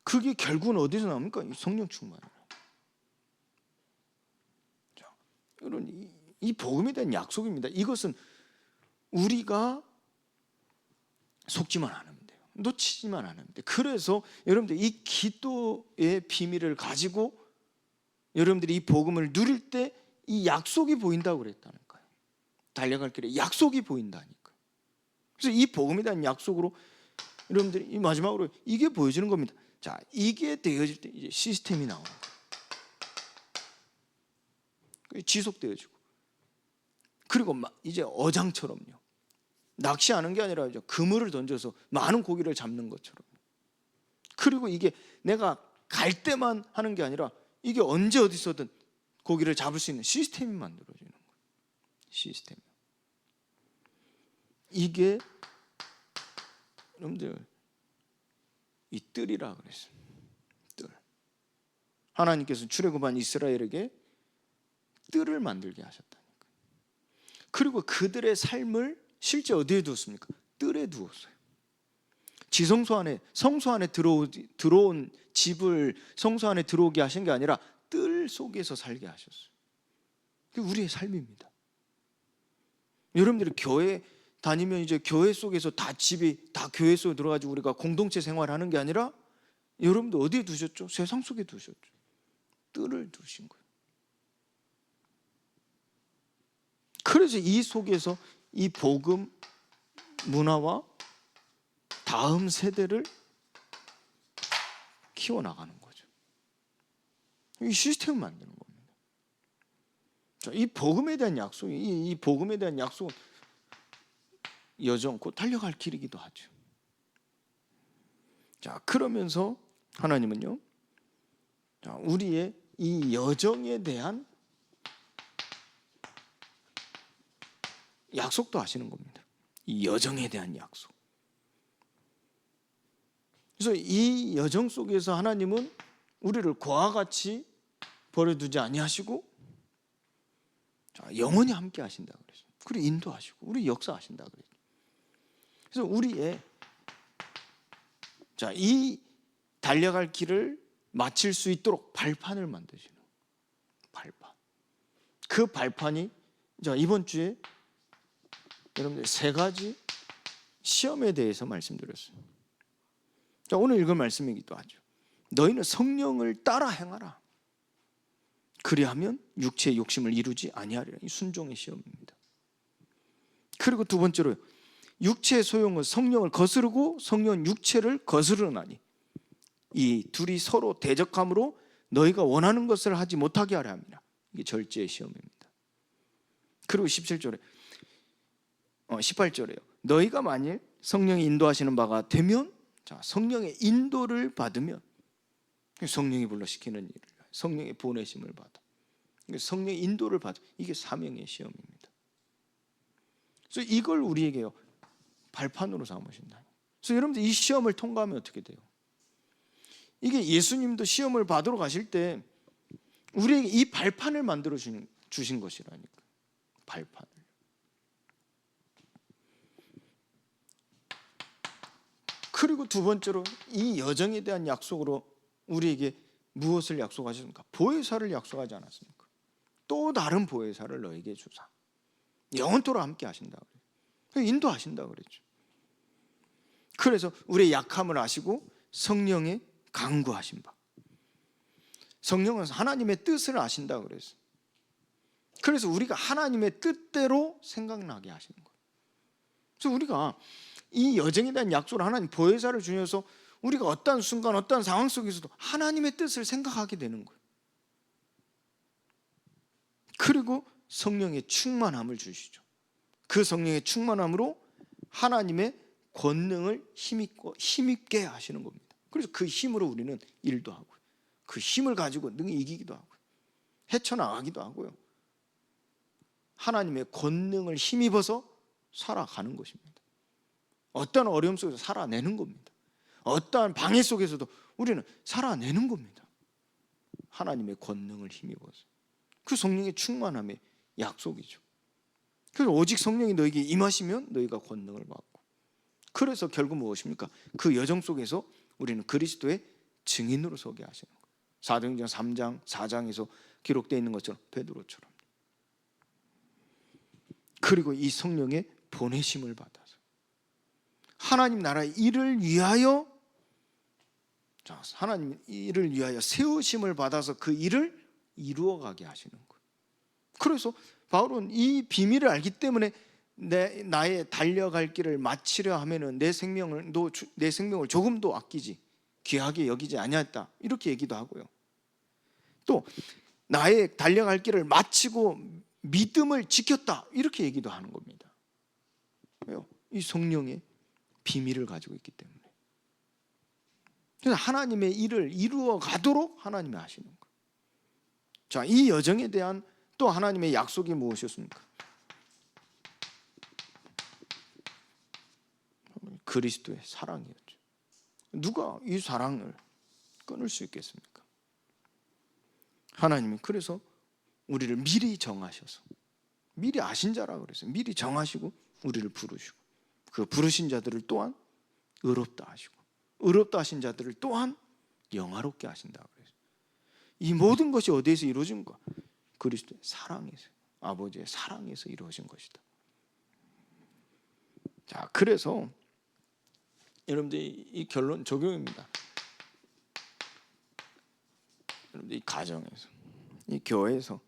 그게 결국은 어디서 나옵니까? 성령 충만이에요. 여러분, 이 복음에 대한 약속입니다. 이것은 우리가 속지만 않으면 돼요. 놓치지만 않으면 돼요. 그래서 여러분들 이 기도의 비밀을 가지고 여러분들이 이 복음을 누릴 때 이 약속이 보인다고 그랬다는 거예요. 달려갈 길에 약속이 보인다니까. 그래서 이 복음에 대한 약속으로 여러분들이 이 마지막으로 이게 보여지는 겁니다. 자, 이게 되어질 때 이제 시스템이 나오는 거예요. 지속되어지고, 그리고 이제 어장처럼요. 낚시하는 게 아니라 이제 그물을 던져서 많은 고기를 잡는 것처럼. 그리고 이게 내가 갈 때만 하는 게 아니라 이게 언제 어디서든 고기를 잡을 수 있는 시스템이 만들어지는 거예요. 시스템. 이게 여러분들 이 뜰이라 그랬어요. 뜰. 하나님께서 출애굽한 이스라엘에게 뜰을 만들게 하셨다니까. 그리고 그들의 삶을 실제 어디에 두었습니까? 뜰에 두었어요. 지성소 안에, 성소 안에 들어온 집을 성소 안에 들어오게 하신 게 아니라 뜰 속에서 살게 하셨어요. 그게 우리의 삶입니다. 여러분들이 교회 다니면 이제 교회 속에서 다 집이 다 교회 속에 들어가지고 우리가 공동체 생활하는 게 아니라 여러분들 어디에 두셨죠? 세상 속에 두셨죠. 뜰을 두신 거예요. 그래서 이 속에서 이 복음 문화와 다음 세대를 키워나가는 거죠. 이 시스템을 만드는 겁니다. 자, 이 복음에 대한 약속이, 이 복음에 대한 약속은 여정, 곧 달려갈 길이기도 하죠. 자, 그러면서 하나님은요, 자, 우리의 이 여정에 대한 약속도 하시는 겁니다. 이 여정에 대한 약속. 그래서 이 여정 속에서 하나님은 우리를 고와 같이 버려두지 아니하시고, 자, 영원히 함께 하신다 그랬어요. 그리고 인도하시고 우리 역사하신다 그랬어요. 그래서 우리의 자, 이 달려갈 길을 마칠 수 있도록 발판을 만드시는 발판. 그 발판이 자, 이번 주에 여러분들 세 가지 시험에 대해서 말씀드렸어요. 자, 오늘 읽은 말씀이기도 하죠. 너희는 성령을 따라 행하라. 그리하면 육체의 욕심을 이루지 아니하리라. 이 순종의 시험입니다. 그리고 두 번째로 육체의 소용은 성령을 거스르고 성령은 육체를 거스르나니 이 둘이 서로 대적함으로 너희가 원하는 것을 하지 못하게 하려 합니다. 이게 절제의 시험입니다. 그리고 18절에요. 너희가 만일 성령이 인도하시는 바가 되면, 자, 성령의 인도를 받으면, 성령이 불러시키는 일을, 성령의 보내심을 받아, 성령의 인도를 받아, 이게 사명의 시험입니다. 그래서 이걸 우리에게요 발판으로 삼으신다. 그래서 여러분들 이 시험을 통과하면 어떻게 돼요? 이게 예수님도 시험을 받으러 가실 때 우리에게 이 발판을 만들어 주신 것이라니까. 발판을. 그리고 두 번째로 이 여정에 대한 약속으로 우리에게 무엇을 약속하셨습니까? 보혜사를 약속하지 않았습니까? 또 다른 보혜사를 너에게 주사 영원토록 함께 하신다 그래요. 인도하신다 그랬죠. 그래서 우리의 약함을 아시고 성령의 강구하신 바, 성령은 하나님의 뜻을 아신다 그랬어요. 그래서 우리가 하나님의 뜻대로 생각나게 하시는 거예요. 그래서 우리가 이 여정에 대한 약속을 하나님 보혜사를 주셔서 우리가 어떠한 순간, 어떠한 상황 속에서도 하나님의 뜻을 생각하게 되는 거예요. 그리고 성령의 충만함을 주시죠. 그 성령의 충만함으로 하나님의 권능을 힘있게 하시는 겁니다. 그래서 그 힘으로 우리는 일도 하고, 그 힘을 가지고 능히 이기기도 하고, 헤쳐나가기도 하고요. 하나님의 권능을 힘입어서 살아가는 것입니다. 어떠한 어려움 속에서 살아내는 겁니다. 어떠한 방해 속에서도 우리는 살아내는 겁니다. 하나님의 권능을 힘입어서. 그 성령의 충만함의 약속이죠. 그래서 오직 성령이 너에게 임하시면 너희가 권능을 받고, 그래서 결국 무엇입니까? 그 여정 속에서 우리는 그리스도의 증인으로 서게 하시는 거예요. 사도행전 3장 4장에서 기록되어 있는 것처럼, 베드로처럼. 그리고 이 성령의 보내심을 받아서 하나님 나라의 일을 위하여, 하나님 일을 위하여 세우심을 받아서 그 일을 이루어가게 하시는 거예요. 그래서 바울은 이 비밀을 알기 때문에 나의 달려갈 길을 마치려 하면은 내 생명을 조금도 아끼지, 귀하게 여기지 아니했다, 이렇게 얘기도 하고요. 또 나의 달려갈 길을 마치고 믿음을 지켰다, 이렇게 얘기도 하는 겁니다. 왜요? 이 성령의 비밀을 가지고 있기 때문에. 그래서 하나님의 일을 이루어 가도록 하나님이 하시는 거예요. 자, 이 여정에 대한 또 하나님의 약속이 무엇이었습니까? 그리스도의 사랑이었죠. 누가 이 사랑을 끊을 수 있겠습니까? 하나님이 그래서 우리를 미리 정하셔서, 미리 아신 자라 그랬어요. 미리 정하시고 우리를 부르시고, 그 부르신 자들을 또한 의롭다 하시고, 의롭다 하신 자들을 또한 영화롭게 하신다 그랬어요. 이 모든 것이 어디에서 이루어진가? 그리스도의 사랑에서, 아버지의 사랑에서 이루어진 것이다. 자, 그래서 여러분들 이 결론 적용입니다. 여러분들 이 가정에서, 이 교회에서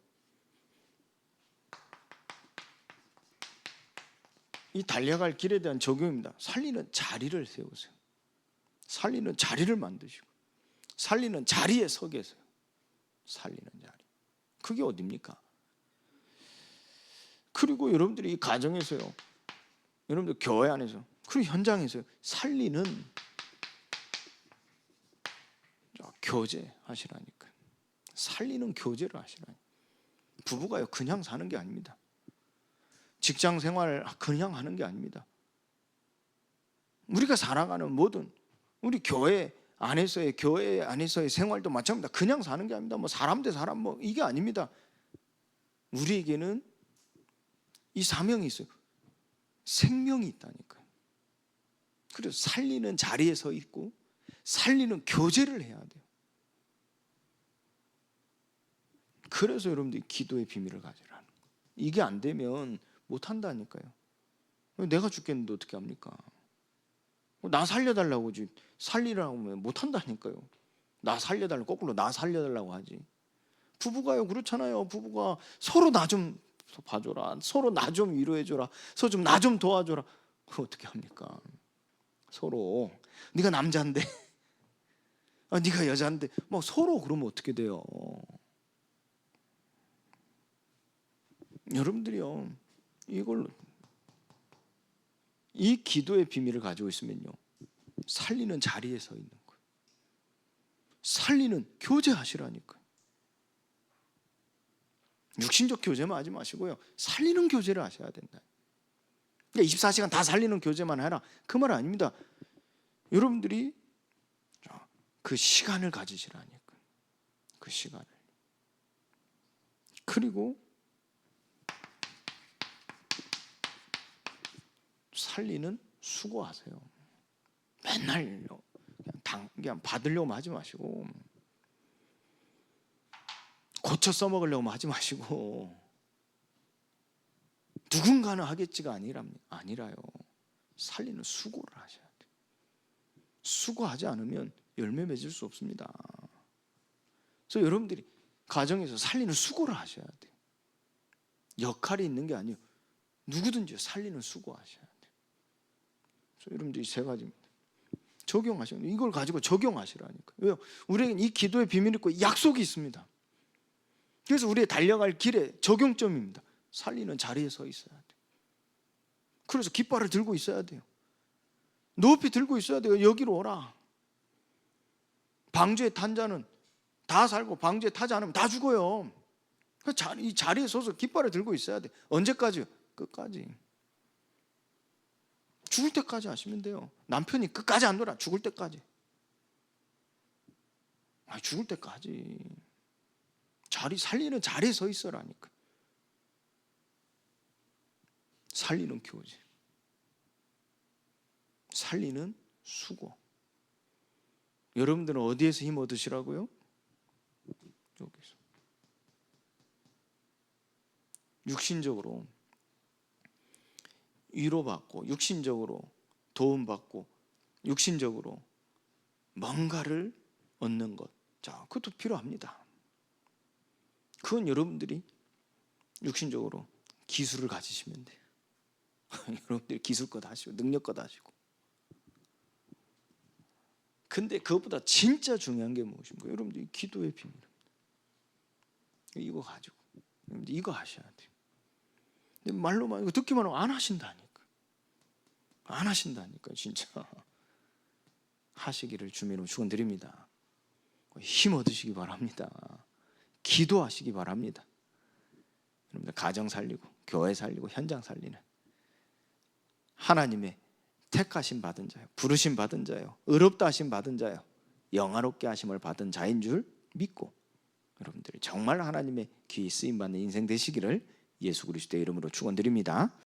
이 달려갈 길에 대한 적용입니다. 살리는 자리를 세우세요. 살리는 자리를 만드시고, 살리는 자리에 서 계세요. 살리는 자리. 그게 어디입니까? 그리고 여러분들이 이 가정에서요, 여러분들 교회 안에서, 그리고 현장에서요, 살리는 교제 하시라니까요. 살리는 교제를 하시라니까요. 부부가요, 그냥 사는 게 아닙니다. 직장 생활 그냥 하는 게 아닙니다. 우리가 살아가는 모든 우리 교회 안에서의 생활도 마찬가지입니다. 그냥 사는 게 아닙니다. 뭐 사람 대 사람 뭐 이게 아닙니다. 우리에게는 이 사명이 있어요. 생명이 있다니까요. 그래서 살리는 자리에 서 있고 살리는 교제를 해야 돼요. 그래서 여러분들이 기도의 비밀을 가지라는 거예요. 이게 안 되면 못 한다니까요. 내가 죽겠는데 어떻게 합니까? 나 살려달라고 하지, 살리라고 하면 못 한다니까요. 나 살려달라고, 거꾸로 나 살려달라고 하지. 부부가요 그렇잖아요. 부부가 서로 나 좀 봐줘라, 서로 나 좀 위로해줘라, 서로 좀 나 좀 도와줘라. 그거 어떻게 합니까? 서로 네가 남자인데 네가 여자인데 막 서로 그러면 어떻게 돼요? 여러분들이요, 이걸로 이 기도의 비밀을 가지고 있으면요, 살리는 자리에 서 있는 거예요. 살리는 교제하시라니까요. 육신적 교제만 하지 마시고요, 살리는 교제를 하셔야 된다. 그러니까 24시간 다 살리는 교제만 해라, 그 말 아닙니다. 여러분들이 그 시간을 가지시라니까요. 그 시간을. 그리고 살리는 수고하세요. 맨날 그냥 받으려고 하지 마시고, 고쳐 써먹으려고 하지 마시고, 누군가는 하겠지가 아니라요. 살리는 수고를 하셔야 돼요. 수고하지 않으면 열매 맺을 수 없습니다. 그래서 여러분들이 가정에서 살리는 수고를 하셔야 돼요. 역할이 있는 게 아니에요. 누구든지 살리는 수고하셔야 돼요. 그래서 여러분들이 세 가지입니다. 적용하시는, 이걸 가지고 적용하시라니까. 왜요? 우리에겐 이 기도의 비밀이 있고 약속이 있습니다. 그래서 우리의 달려갈 길의 적용점입니다. 살리는 자리에 서 있어야 돼요. 그래서 깃발을 들고 있어야 돼요. 높이 들고 있어야 돼요. 여기로 오라. 방주에 탄 자는 다 살고 방주에 타지 않으면 다 죽어요. 이 자리에 서서 깃발을 들고 있어야 돼. 언제까지요? 끝까지. 죽을 때까지 하시면 돼요. 남편이 끝까지 안 놀아. 죽을 때까지. 죽을 때까지. 살리는 자리에 서 있어라니까. 살리는 교제, 살리는 수고. 여러분들은 어디에서 힘 얻으시라고요? 여기서. 육신적으로 위로받고, 육신적으로 도움받고, 육신적으로 뭔가를 얻는 것. 자, 그것도 필요합니다. 그건 여러분들이 육신적으로 기술을 가지시면 돼요. 여러분들이 기술껏 하시고 능력껏 하시고. 근데 그것보다 진짜 중요한 게 무엇인가? 여러분들이 기도의 비밀입니다. 이거 가지고 여러분들 이거 하셔야 돼요. 근데 말로만 이거 듣기만 하면 안 하신다니까. 안 하신다니까. 진짜 하시기를 주님으로 축원드립니다. 힘 얻으시기 바랍니다. 기도하시기 바랍니다. 여러분들 가정 살리고 교회 살리고 현장 살리는 하나님의 택하심 받은 자요, 부르심 받은 자요, 의롭다 하심 받은 자요, 영화롭게 하심을 받은 자인 줄 믿고 여러분들이 정말 하나님의 귀히 쓰임 받는 인생 되시기를 예수 그리스도의 이름으로 축원드립니다.